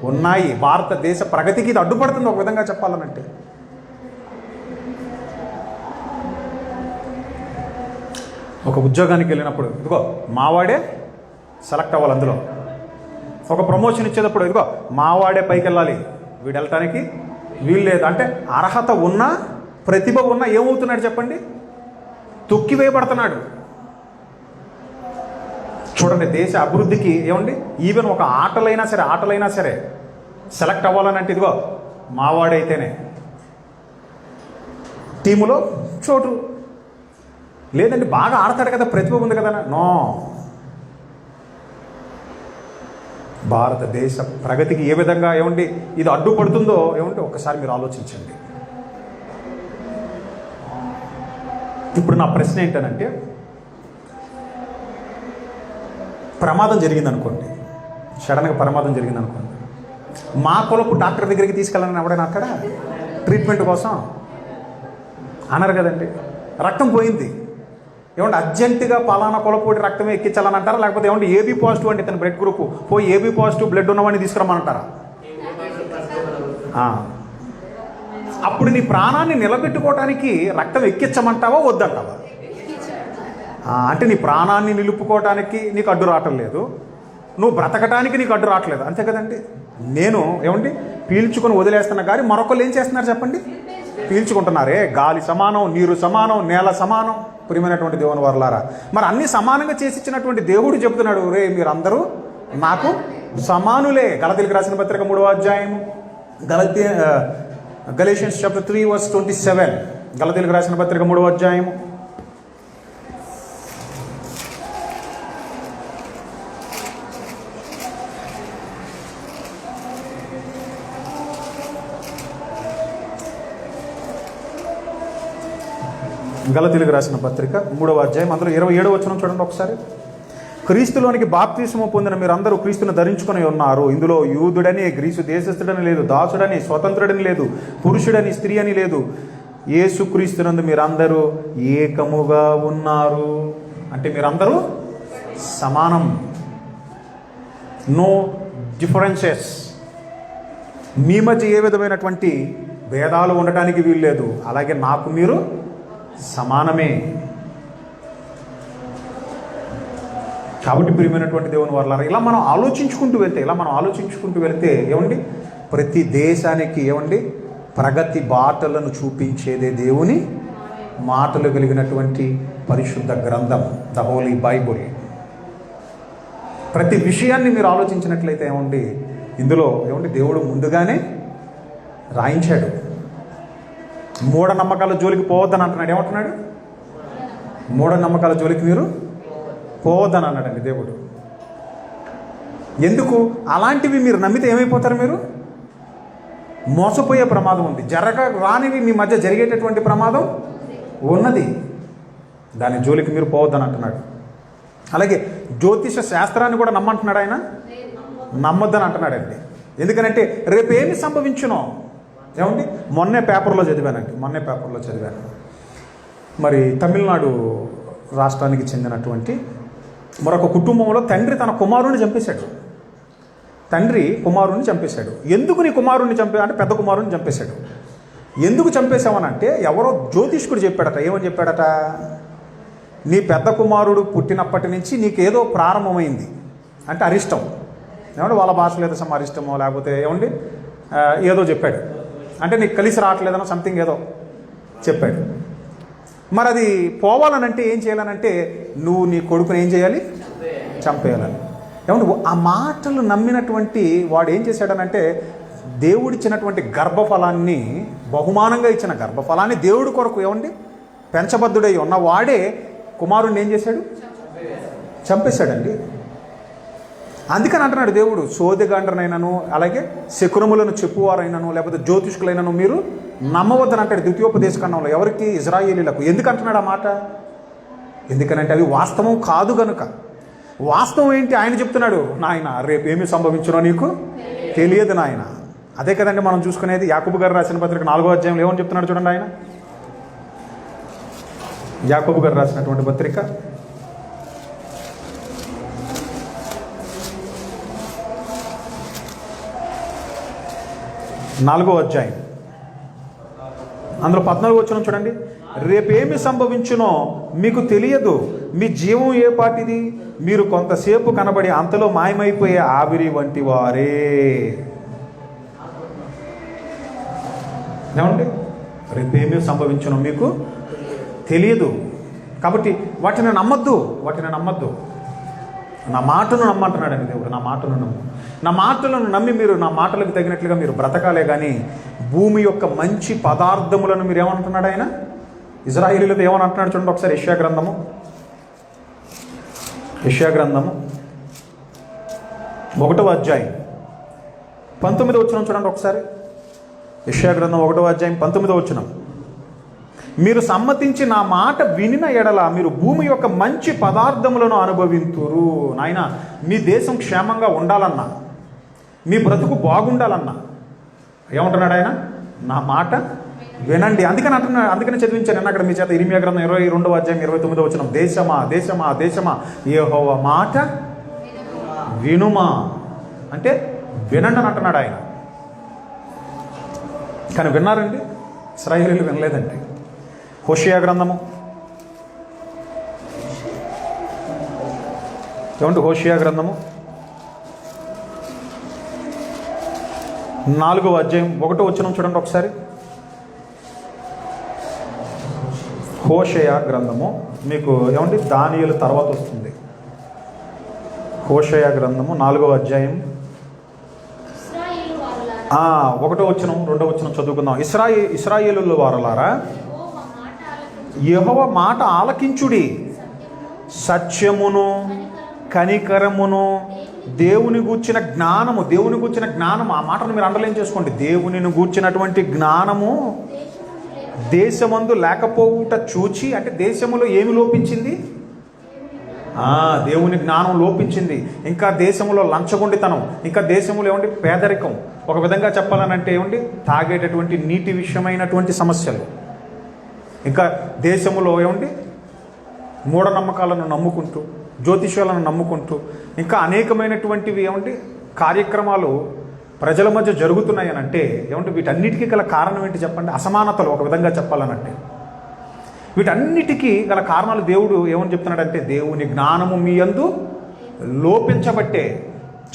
ఉన్నాయి. భారతదేశ ప్రగతికి ఇది అడ్డుపడుతుంది ఒక విధంగా చెప్పాలనంటే. ఒక ఉద్యోగానికి వెళ్ళినప్పుడు ఇదిగో మావాడే సెలెక్ట్ అవ్వాలి, అందులో ఒక ప్రమోషన్ ఇచ్చేటప్పుడు ఇదిగో మావాడే పైకి వెళ్ళాలి, వీడు వెళ్ళటానికి వీలు లేదు అంటే అర్హత ఉన్నా ప్రతిభ ఉన్నా ఏమవుతున్నాడు చెప్పండి? తొక్కివేయబడుతున్నాడు. చూడండి, దేశ అభివృద్ధికి ఈవెన్ ఒక ఆటలైనా సరే సెలెక్ట్ అవ్వాలని ఇదిగో మావాడైతేనే టీములో చోటు. లేదండి బాగా ఆడతాడు కదా, ప్రతిభ ఉంది కదా. నో, భారతదేశ ప్రగతికి ఏ విధంగా ఇది అడ్డుపడుతుందో ఒక్కసారి మీరు ఆలోచించండి. ఇప్పుడు నా ప్రశ్న ఏంటనంటే, ప్రమాదం జరిగిందనుకోండి, సడన్గా ప్రమాదం జరిగిందనుకోండి, మా కులపు డాక్టర్ దగ్గరికి తీసుకెళ్ళాలని ఎవడైనా అక్కడ ట్రీట్మెంట్ కోసం అనరు కదండి. రక్తం పోయింది, అర్జెంటుగా పలానా కులపోటి రక్తమే ఎక్కించాలని అంటారా? లేకపోతే ఏబీ పాజిటివ్ అంటే ఇతను బ్లడ్ గ్రూప్, పోయి ఏబీ పాజిటివ్ బ్లడ్ ఉన్నవాడిని తీసుకురమ్మంటారా? అప్పుడు నీ ప్రాణాన్ని నిలబెట్టుకోవడానికి రక్తం ఎక్కించమంటావా వద్దంటావా? అంటే నీ ప్రాణాన్ని నిలుపుకోవటానికి నీకు అడ్డు రావటం లేదు, నువ్వు బ్రతకటానికి నీకు అడ్డు రావట్లేదు, అంతే కదండి. నేను పీల్చుకొని వదిలేస్తున్నా కానీ మరొకళ్ళు ఏం చేస్తున్నారు చెప్పండి? పీల్చుకుంటున్నారే. గాలి సమానం, నీరు సమానం, నేల సమానం. ప్రియమైనటువంటి దేవుని వారలారా, మరి అన్ని సమానంగా చేసి ఇచ్చినటువంటి దేవుడు చెబుతున్నాడు, రే మీరందరూ నాకు సమానులే. గలతీయులకు రాసిన పత్రిక 3వ అధ్యాయము, గలేషియన్స్ చాప్టర్ 3 verse 27. గలతీయులకు రాసిన పత్రిక 3వ అధ్యాయము. గలతీయులకు రాసిన పత్రిక 3వ అధ్యాయం అందులో 27వ వచనం చూడండి ఒకసారి. క్రీస్తులోనికి బాప్తిస్మము పొందిన మీరందరూ క్రీస్తును ధరించుకొని ఉన్నారు. ఇందులో యూదుడని, గ్రీసు దేశస్థుడని లేదు, దాసుడని, స్వతంత్రుడని లేదు, పురుషుడని, స్త్రీ అని లేదు, యేసుక్రీస్తునందు మీరందరూ ఏకముగా ఉన్నారు. అంటే మీరందరూ సమానం, నో డిఫరెన్సెస్. మీ మధ్య ఏ విధమైనటువంటి భేదాలు ఉండటానికి వీలు లేదు. అలాగే నాకు మీరు సమానమే. కాబట్టి ప్రియమైనటువంటి దేవుని వారలారా, ఇలా మనం ఆలోచించుకుంటూ వెళ్తే ప్రతి దేశానికి ప్రగతి బాటలను చూపించేదే దేవుని మాటలు కలిగినటువంటి పరిశుద్ధ గ్రంథం, ద హోలీ బైబుల్. ప్రతి విషయాన్ని మీరు ఆలోచించినట్లయితే ఇందులో దేవుడు ముందుగానే రాయించాడు. మూఢనమ్మకాల జోలికి పోవద్దని అంటున్నాడు. ఏమంటున్నాడు? మూఢనమ్మకాల జోలికి మీరు పోవద్దని అన్నాడండి దేవుడు. ఎందుకు? అలాంటివి మీరు నమ్మితే ఏమైపోతారు? మీరు మోసపోయే ప్రమాదం ఉంది. రానివి మీ మధ్య జరిగేటటువంటి ప్రమాదం ఉన్నది. దాని జోలికి మీరు పోవద్దని అంటున్నాడు. అలాగే జ్యోతిష శాస్త్రాన్ని కూడా నమ్మంటున్నాడు ఆయన, నమ్మొద్దని అంటున్నాడండి. ఎందుకనంటే రేపు ఏమి సంభవించునో ఏమండి. మొన్నే పేపర్లో చదివాను. మరి తమిళనాడు రాష్ట్రానికి చెందినటువంటి మరొక కుటుంబంలో తండ్రి తన కుమారుణ్ణి చంపేశాడు. ఎందుకు నీ కుమారుణ్ణి అంటే పెద్ద కుమారుణ్ణి చంపేశాడు. ఎందుకు చంపేశామనంటే ఎవరో జ్యోతిష్కుడు చెప్పాడట. ఏమని చెప్పాడట? నీ పెద్ద కుమారుడు పుట్టినప్పటి నుంచి నీకేదో ప్రారంభమైంది అంటే అరిష్టం. ఏమంటే వాళ్ళ భాషలో ఏదో అరిష్టమో లేకపోతే ఏమండి ఏదో చెప్పాడు. అంటే నీకు కలిసి రావట్లేదనో సంథింగ్ ఏదో చెప్పాడు. మరి అది పోవాలనంటే ఏం చేయాలనంటే నువ్వు నీ కొడుకుని ఏం చేయాలి? చంపేయాలని. ఏమంటే ఆ మాటలు నమ్మినటువంటి వాడు ఏం చేశాడనంటే దేవుడిచ్చినటువంటి గర్భఫలాన్ని, బహుమానంగా ఇచ్చిన గర్భఫలాన్ని దేవుడి కొరకు ఏమండి పెంచబద్ధుడై ఉన్న వాడే కుమారుణ్ణి ఏం చేశాడు? చంపేశాడండి. అందుకని అంటున్నాడు దేవుడు, సోదెగాండ్రనైనను అలాగే శకునములను చెప్పువారైనను లేకపోతే జ్యోతిష్కులైనను మీరు నమ్మవద్దని అంటాడు ద్వితీయోపదేశకాండంలో. ఎవరికి? ఇజ్రాయేలీలకు. ఎందుకు అంటున్నాడు ఆ మాట? ఎందుకనంటే అవి వాస్తవం కాదు కనుక. వాస్తవం ఏంటి? ఆయన చెప్తున్నాడు, నాయన రేపు ఏమి సంభవించునో నీకు తెలియదు నాయన. అదే కదండి మనం చూసుకునేది. యాకోబు గారు రాసిన పత్రిక 4వ అధ్యాయంలో ఏమని చెప్తున్నాడు చూడండి. ఆయన యాకోబు గారు రాసినటువంటి పత్రిక 4వ అధ్యాయం అందులో 14వ వచనం చూడండి. రేపేమి సంభవించునో మీకు తెలియదు, మీ జీవం ఏ పాటిది, మీరు కొంతసేపు కనబడి అంతలో మాయమైపోయే ఆవిరి వంటి వారే. ఏమండి? రేపేమి సంభవించునో మీకు తెలియదు కాబట్టి వాటిని నమ్మద్దు. నా మాటను నమ్మంటున్నాడండి దేవుడు. నా మాటలను నమ్మి మీరు నా మాటలకు తగినట్లుగా మీరు బ్రతకాలే కానీ భూమి యొక్క మంచి పదార్థములను మీరు ఏమంటున్నాడు ఆయన? ఇజ్రాయేలీలతో ఏమని అంటున్నాడు చూడండి ఒకసారి. యెషయా గ్రంథము 1వ అధ్యాయం 19వ వచనం చూడండి ఒకసారి. యెషయా గ్రంథం 1వ అధ్యాయం 19వ వచనం. మీరు సమ్మతించి నా మాట వినిన ఎడల మీరు భూమి యొక్క మంచి పదార్థములను అనుభవింతురు. నాయన మీ దేశం క్షేమంగా ఉండాలన్నా, మీ బ్రతుకు బాగుండాలన్నా ఏమంటున్నాడు ఆయన? నా మాట వినండి. అందుకని చదివించాను నేను అక్కడ మీ చేత. ఇర్మియా గ్రంథం 22వ అధ్యాయం 29వ వచనం. దేశమా యెహోవా మాట వినుమా అంటే వినండి అని అంటున్నాడు ఆయన. కానీ విన్నారండి? ఇశ్రాయేలీయులు వినలేదండి. హోషేయ గ్రంథము ఏమంటే హోషేయ గ్రంథము 4వ అధ్యాయం 1వ వచనం చూడండి ఒకసారి. హోషేయ గ్రంథము మీకు ఏమండి దానియేలు తర్వాత వస్తుంది. హోషేయ గ్రంథము 4వ అధ్యాయం 1వ వచనం 2వ వచనం చదువుకుందాం. ఇశ్రాయేలు వారలారా యెహోవా మాట ఆలకించుడి, సత్యమును కనికరమును దేవుని గూర్చిన జ్ఞానము. ఆ మాటను మీరు అండర్లైన్ చేసుకోండి. దేవునిని గూర్చినటువంటి జ్ఞానము దేశమందు లేకపోవుట చూచి, అంటే దేశములో ఏమి లోపించింది? దేవుని జ్ఞానం లోపించింది. ఇంకా దేశంలో లంచగొండితనం, ఇంకా దేశంలో ఏమండి పేదరికం, ఒక విధంగా చెప్పాలనంటే ఏమండి తాగేటటువంటి నీటి విషయమైనటువంటి సమస్యలు, ఇంకా దేశంలో ఏమండి మూఢనమ్మకాలను నమ్ముకుంటూ, జ్యోతిష్యాలను నమ్ముకుంటూ, ఇంకా అనేకమైనటువంటివి ఏమండి కార్యక్రమాలు ప్రజల మధ్య జరుగుతున్నాయని అంటే ఏమంటే వీటన్నిటికీ గల కారణం ఏంటి చెప్పండి? అసమానతలు. ఒక విధంగా చెప్పాలనంటే వీటన్నిటికీ గల కారణాలు దేవుడు ఏమని చెప్తున్నాడంటే దేవుని జ్ఞానము మీ యందు లోపించబట్టే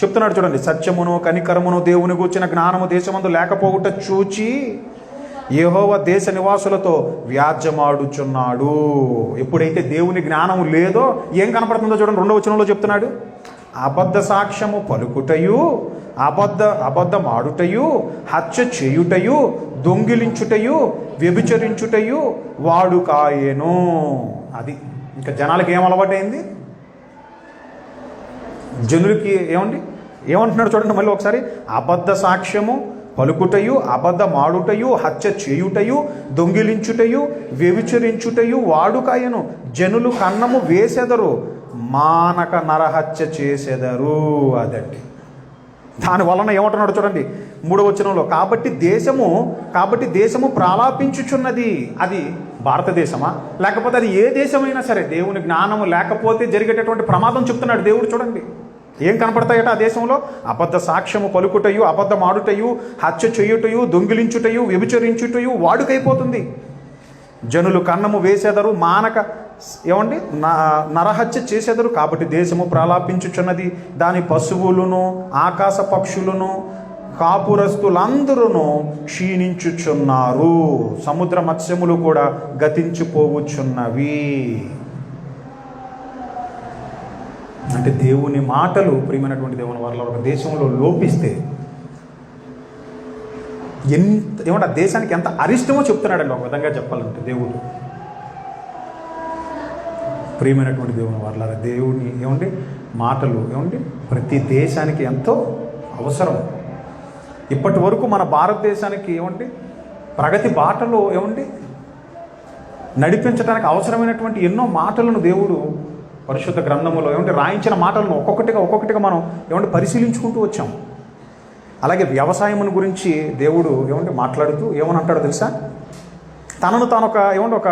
చెప్తున్నాడు చూడండి. సత్యమును కనికరమును దేవుని గూర్చిన జ్ఞానము దేశమందు లేకపోవుట చూచి యెహోవా దేశ నివాసులతో వ్యాజ్యమాడుచున్నాడు. ఎప్పుడైతే దేవుని జ్ఞానం లేదో ఏం కనపడుతుందో చూడండి. 2వ వచనంలో చెప్తున్నాడు, అబద్ధ సాక్ష్యము పలుకుటయు, అబద్ధమాడుటయు, హత్య చేయుటయు, దొంగిలించుటయు, వ్యభిచరించుటయు వాడు కాయేను. అది ఇంకా జనాలకి ఏం అలవాటైంది? జనులకి ఏమంటున్నాడు చూడండి మళ్ళీ ఒకసారి. అబద్ధ సాక్ష్యము పలుకుటయు, అబద్ధమాడుటయు, హత్య చేయుటయు, దొంగిలించుటయు, వ్యభిచరించుటయు వాడుకాయను. జనులు కన్నము వేసెదరు, మానక నరహత్య చేసెదరు. అదండి. దాని వలన ఏమంటున్నాడు చూడండి 3వ వచనంలో, కాబట్టి దేశము ప్రాలాపించుచున్నది. అది భారతదేశమా, లేకపోతే అది ఏ దేశమైనా సరే, దేవుని జ్ఞానము లేకపోతే జరిగేటటువంటి ప్రమాదం చెప్తున్నాడు దేవుడు. చూడండి ఏం కనపడతాయట ఆ దేశంలో. అబద్ధ సాక్ష్యము పలుకుటయు, అబద్ధమాడుటయు, హత్య చేయుటయు, దొంగిలించుటయు, వ్యభిచరించుటయు వాడుకైపోతుంది. జనులు కన్నము వేసెదరు, మానక నరహత్య చేసెదరు. కాబట్టి దేశము ప్రలాపించుచున్నది, దాని పశువులను, ఆకాశ పక్షులను, కాపురస్తులందరూ క్షీణించుచున్నారు. సముద్ర మత్స్యములు కూడా గతించిపోవచ్చున్నవి. అంటే దేవుని మాటలు, ప్రియమైనటువంటి దేవుని వల్ల ఒక దేశంలో లోపిస్తే ఆ దేశానికి ఎంత అరిష్టమో చెప్తున్నాడండి ఒక విధంగా చెప్పాలంటే దేవుడు. ప్రియమైనటువంటి దేవుని వల్ల దేవుని మాటలు ప్రతి దేశానికి ఎంతో అవసరం. ఇప్పటి వరకు మన భారతదేశానికి ప్రగతి బాటలో నడిపించడానికి అవసరమైనటువంటి ఎన్నో మాటలను దేవుడు పరిశుద్ధ గ్రంథములో రాయించిన మాటలను ఒక్కొక్కటిగా మనం పరిశీలించుకుంటూ వచ్చాం. అలాగే వ్యవసాయమును గురించి దేవుడు మాట్లాడుతూ ఏమని అంటాడో తెలుసా? తనను తాను ఒక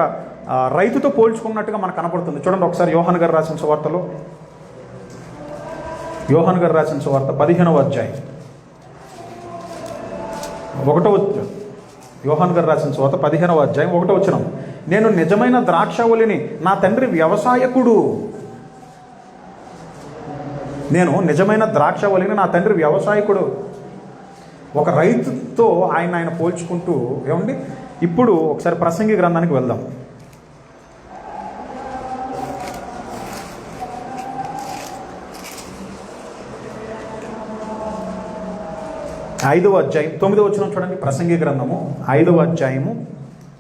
రైతుతో పోల్చుకున్నట్టుగా మనకు కనపడుతుంది. చూడండి ఒకసారి యోహాను గారు రాసిన సువార్తలో, యోహాను గారు రాసిన సువార్త 15వ అధ్యాయం 1వ వచనం. యోహాను గారు రాసిన సువార్త 15వ అధ్యాయం 1వ వచనం. నేను నిజమైన ద్రాక్షావళిని, నా తండ్రి వ్యవసాయకుడు. నేను నిజమైన ద్రాక్షావళిని, నా తండ్రి వ్యవసాయకుడు. ఒక రైతుతో ఆయన పోల్చుకుంటూ ఇప్పుడు ఒకసారి ప్రసంగి గ్రంథానికి వెళ్దాం. 5వ అధ్యాయం 9వ వచనం చూడండి. ప్రసంగి గ్రంథము 5వ అధ్యాయము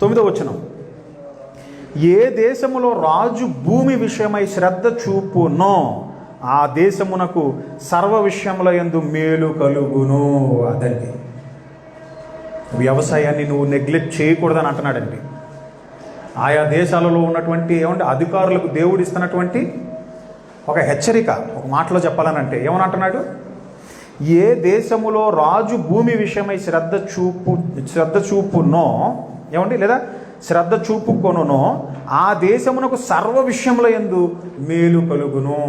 9వ వచనం. ఏ దేశములో రాజు భూమి విషయమై శ్రద్ధ చూపునో ఆ దేశమునకు సర్వ విషయముల యందు మేలు కలుగును. అదండి, వ్యవసాయాన్ని నువ్వు నెగ్లెక్ట్ చేయకూడదని అంటున్నాడండి. ఆయా దేశాలలో ఉన్నటువంటి అధికారులకు దేవుడు ఇస్తున్నటువంటి ఒక హెచ్చరిక. ఒక మాటలో చెప్పాలనంటే ఏమని అంటున్నాడు? ఏ దేశములో రాజు భూమి విషయమై శ్రద్ధ చూపునో లేదా శ్రద్ధ చూపుకొనునో ఆ దేశమునకు సర్వ విషయముల యందు మేలు కలుగును.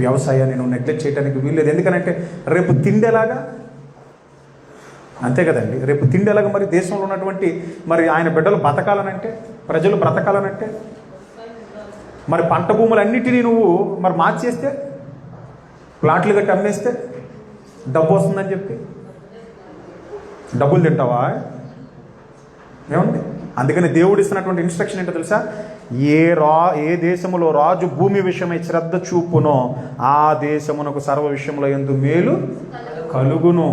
వ్యవసాయాన్ని నువ్వు నెగ్లెక్ట్ చేయడానికి వీల్లేదు. ఎందుకనంటే రేపు తిండేలాగా, అంతే కదండి, రేపు తిండేలాగా మరి దేశంలో ఉన్నటువంటి మరి ఆయన బిడ్డలు బతకాలనంటే, ప్రజలు బ్రతకాలనంటే, మరి పంట భూములన్నిటినీ నువ్వు మరి మార్చేస్తే, ప్లాట్లు కట్టి అమ్మేస్తే డబ్బు వస్తుందని చెప్పి డబ్బులు తింటావా? ఏమండి? అందుకని దేవుడు ఇస్తున్నటువంటి ఇన్స్ట్రక్షన్ ఏంటో తెలుసా? ఏ దేశములో రాజు భూమి విషయమై శ్రద్ధ చూపునో ఆ దేశమునకు సర్వ విషయంలో యందు మేలు కలుగును.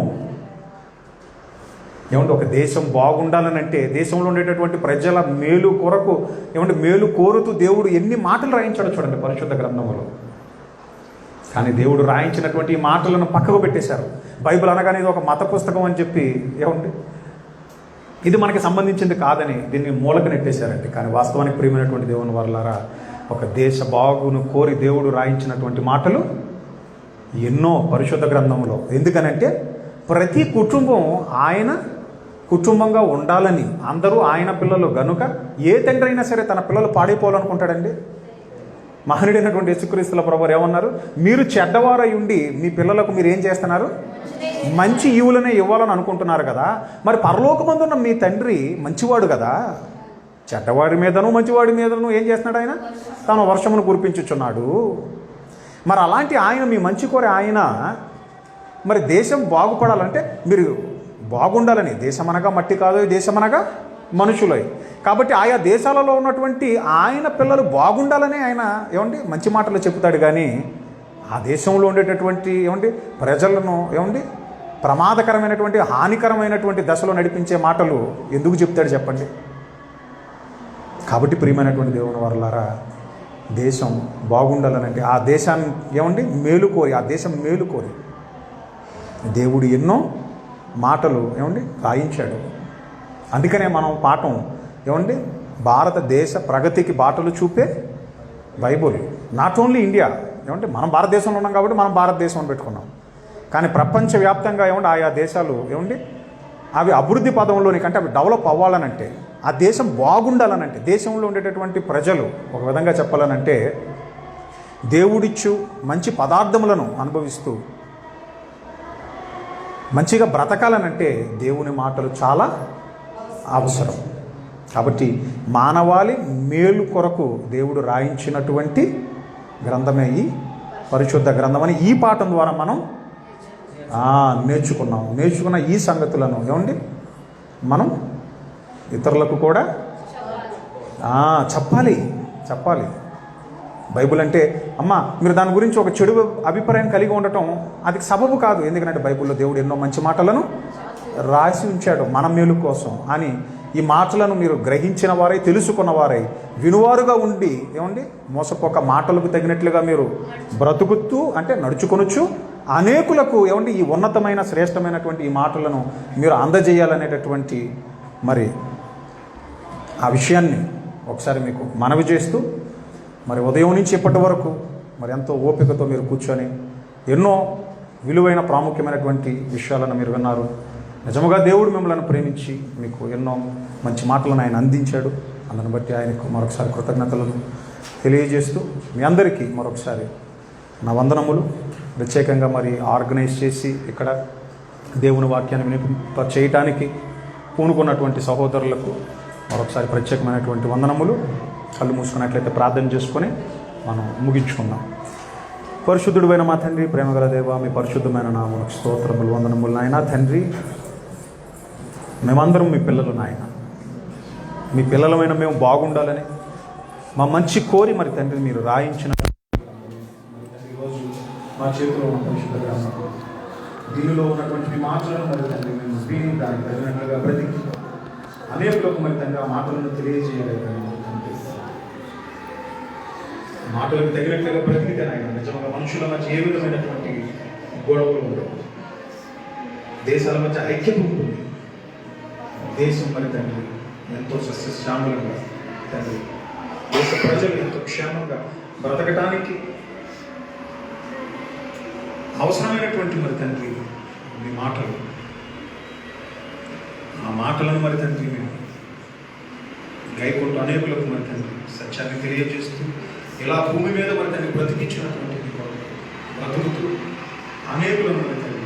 ఒక దేశం బాగుండాలనంటే దేశంలో ఉండేటటువంటి ప్రజల మేలు కొరకు మేలు కోరుతూ దేవుడు ఎన్ని మాటలు రాయించాడో చూడండి పరిశుద్ధ గ్రంథములో. కానీ దేవుడు రాయించినటువంటి ఈ మాటలను పక్కకు పెట్టేశారు. బైబిల్ అనగానే ఇది ఒక మత పుస్తకం అని చెప్పి ఇది మనకి సంబంధించింది కాదని దీన్ని మూలకు నెట్టేశారండి. కానీ వాస్తవానికి ప్రియమైనటువంటి దేవుని వల్లారా, ఒక దేశ బాగును కోరి దేవుడు రాయించినటువంటి మాటలు ఎన్నో పరిశుద్ధ గ్రంథంలో. ఎందుకనంటే ప్రతి కుటుంబం ఆయన కుటుంబంగా ఉండాలని, అందరూ ఆయన పిల్లలు గనుక ఏ తండ్రి అయినా సరే తన పిల్లలు పాడైపోవాలనుకుంటాడండి. మహనీయుడైనటువంటి యేసుక్రీస్తుల ప్రభువారు ఏమన్నారు? మీరు చెడ్డవారై ఉండి మీ పిల్లలకు మీరు ఏం చేస్తున్నారు? మంచి ఈవులనే ఇవ్వాలని అనుకుంటున్నారు కదా. మరి పరలోకమందున్న మీ తండ్రి మంచివాడు కదా. చెడ్డవాడి మీదను మంచివాడి మీదను ఏం చేస్తున్నాడు? ఆయన తాను వర్షమును కురిపించుచున్నాడు. మరి అలాంటి ఆయన, మీ మంచి కోరే ఆయన, మరి దేశం బాగుపడాలంటే మీరు బాగుండాలని, దేశమనగా మట్టి కాదు, దేశమనగా మనుషులై. కాబట్టి ఆయా దేశాలలో ఉన్నటువంటి ఆయన పిల్లలు బాగుండాలని ఆయన మంచి మాటలు చెప్తాడు. కానీ ఆ దేశంలో ఉండేటటువంటి ప్రజలను ప్రమాదకరమైనటువంటి హానికరమైనటువంటి దశలో నడిపించే మాటలు ఎందుకు చెప్తాడు చెప్పండి? కాబట్టి ప్రియమైనటువంటి దేవుని వారలారా, దేశం బాగుండాలనంటే ఆ దేశాన్ని మేలుకోరి, ఆ దేశం మేలుకోరి దేవుడు ఎన్నో మాటలు ఏమండి రాయించాడు. అందుకనే మనం పాఠం ఏమండి, భారతదేశ ప్రగతికి బాటలు చూపే బైబుల్. నాట్ ఓన్లీ ఇండియా, ఏమంటే మనం భారతదేశంలో ఉన్నాం కాబట్టి మనం భారతదేశం అని పెట్టుకున్నాం. కానీ ప్రపంచవ్యాప్తంగా ఏమంటే ఆయా దేశాలు ఏమండి అవి అభివృద్ధి పదంలోని కంటే అవి డెవలప్ అవ్వాలనంటే, ఆ దేశం బాగుండాలనంటే, దేశంలో ఉండేటటువంటి ప్రజలు ఒక విధంగా చెప్పాలనంటే దేవుడిచ్చు మంచి పదార్థములను అనుభవిస్తూ మంచిగా బ్రతకాలనంటే దేవుని మాటలు చాలా అవసరం. కాబట్టి మానవాళి మేలు కొరకు దేవుడు రాయించినటువంటి గ్రంథమే ఈ పరిశుద్ధ గ్రంథం అని ఈ పాఠం ద్వారా మనం నేర్చుకున్న ఈ సంగతులను ఏమండి మనం ఇతరులకు కూడా చెప్పాలి. బైబుల్ అంటే అమ్మ మీరు దాని గురించి ఒక చెడు అభిప్రాయం కలిగి ఉండటం అది సబబు కాదు. ఎందుకంటే బైబిల్లో దేవుడు ఎన్నో మంచి మాటలను రాసి ఉంచాడు మన మేలు కోసం అని. ఈ మాటలను మీరు గ్రహించిన వారై, తెలుసుకున్న వారై, వినువారుగా ఉండి ఏమండి మోసపోక మాటలకు తగినట్లుగా మీరు బ్రతుకుతూ అంటే నడుచుకొనొచ్చు అనేకులకు ఏమండి ఈ ఉన్నతమైన శ్రేష్టమైనటువంటి ఈ మాటలను మీరు అందజేయాలనేటటువంటి మరి ఆ విషయాన్ని ఒకసారి మీకు మనవి చేస్తూ, మరి ఉదయం నుంచి ఇప్పటి వరకు మరి ఎంతో ఓపికతో మీరు కూర్చొని ఎన్నో విలువైన ప్రాముఖ్యమైనటువంటి విషయాలను మీరు విన్నారు. నిజముగా దేవుడు మిమ్మల్ని ప్రేమించి మీకు ఎన్నో మంచి మాటలను ఆయన అందించాడు. అందుని బట్టి ఆయనకు మరొకసారి కృతజ్ఞతలను తెలియజేస్తూ మీ అందరికీ మరొకసారి నా వందనములు. ప్రత్యేకంగా మరి ఆర్గనైజ్ చేసి ఇక్కడ దేవుని వాక్యాన్ని వినిపింప చేయటానికి పూనుకున్నటువంటి సహోదరులకు మరొకసారి ప్రత్యేకమైనటువంటి వందనములు. కళ్ళు మూసుకున్నట్లయితే ప్రార్థన చేసుకొని మనం ముగించుకుందాం. పరిశుద్ధుడైన మా తండ్రి, ప్రేమగల దేవ, మీ పరిశుద్ధమైన నామమునకు స్తోత్రములు, వందనములు నాయన. తండ్రి, మేమందరం మీ పిల్లలు నాయన. మీ పిల్లలమైన మేము బాగుండాలని మా మంచి కోరి మరి తండ్రి మీరు రాయించిన ఈరోజు మా చేతిలో ఉన్న పరిశుద్ధ గ్రంథం, దీనిలో ఉన్నటువంటి మాటలను మరి తండ్రి మేము విని దానికి తగినట్లుగా బ్రతికి అనేకులకు మరి తండ్రి ఆ మాటలను తెలియజేయలేదని మాటలకు తగినట్లుగా బ్రతికితే నాయన నిజంగా మనుషుల మధ్య ఏ విధమైనటువంటి గొడవలు ఉండవు, దేశాల మధ్య ఐక్యత ఉంటుంది. దేశం మరి తండ్రి ఎంతో సస్యశ్యామలంగా తండ్రి, దేశ ప్రజలు ఎంతో క్షేమంగా బ్రతకటానికి అవసరమైనటువంటి మరి తండ్రి మీ మాటలు, ఆ మాటలను మరి తండ్రి మేము గైకొంటూ అనేకులకు మరి తండ్రి సత్యాన్ని తెలియజేస్తూ ఇలా భూమి మీద మరి తండ్రి బ్రతికించినటువంటి బ్రతుకుతూ అనేకులను మరి తండ్రి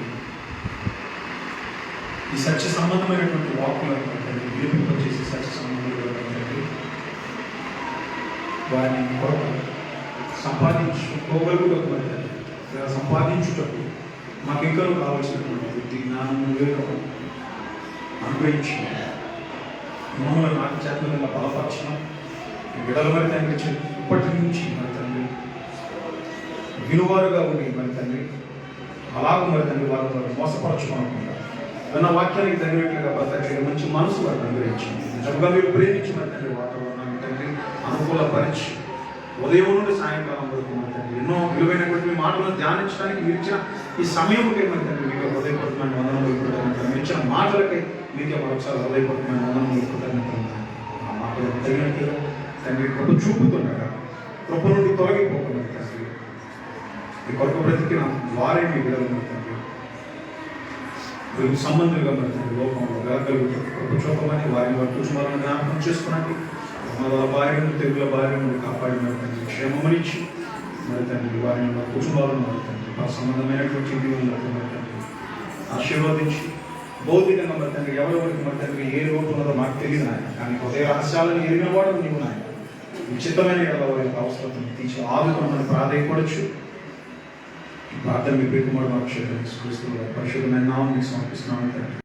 ఈ సత్య సంబంధమైనటువంటి వాక్కులను మరి తండ్రి వినిపింపచేసి సత్య సంబంధమైనటువంటి వారిని కొరకు సంపాదించుకోగలుగుటకు మరి తండ్రి సంపాదించుటకు మాకు ఇంకా కావలసినటువంటి బుద్ధి, జ్ఞానం, వివేకం అనుగ్రహించి మమ్మల్ని నాకు చేతుల బలపరచిన బిడల మరి తండ్రి ఇప్పటి నుంచి మరి తండ్రి విలువారుగా ఉండి మరి తండ్రి అలాగూ మరి తండ్రి వారిని మోసపరచుకోనకుండా విన్న వాక్యానికి తగినట్లుగా బ్రతకే మంచి మనసు వారిని అనుగ్రహించింది. నిజంగా మీరు ప్రేమించి మరి తండ్రి వాతావరణాన్ని తండ్రి అనుకూలపరిచి ఉదయం నుండి సాయంకాలం వరకు మరి తండ్రి ఎన్నో విలువైనటువంటి మాటలను ధ్యానించడానికి మీరు ఇచ్చిన ఈ సమయంకే మరి తండ్రి మీకు హృదయపూర్వకమైన వందనములు కృతజ్ఞతలు, మీరు ఇచ్చిన మాటలకే మీకే మరొకసారి హృదయపూర్వకమైన వందనములు కృతజ్ఞతలు. ఆ మాటలకు తగినట్లుగా తండ్రి కృప చూపుతుండగా కృప నుండి తొలగిపోకుండా తండ్రి ఈ కొరకు బ్రతికిన వారే మీ బిడ్డలు తండ్రి వీరికి సంబంధులుగా మరి తండ్రి లోకంలో వెలగలుగుతూ కృప చూపమని వారిని వారి కుటుంబాలను జ్ఞాపకం చేసుకున్నట్టు వాళ్ళ భార్యను, తెగుల భార్యను కాపాడిన తండ్రి క్షేమమనిచ్చి మరి తండ్రి వారిని వారి కుటుంబాలను మరి తండ్రి ఆ సంబంధమైనటువంటి దీవులకు మరి తండ్రి ఆశీర్వదించి భౌతికంగా మరి తండ్రి ఎవరెవరికి మరి తండ్రి ఏ లోటు ఉన్నదో మాకు తెలియదు నాయన, కానీ హృదయ రహస్యాలను ఎరిగిన వాడు నీవు నాయన. ఉచితమైన వారి యొక్క అవసరం తీసి ఆదుకోమని ప్రాధాయపడచ్చు. ప్రార్థన మీ ప్రియకుమారుడు పరిశుద్ధమైన నామం మీకు సమర్పిస్తున్నాను.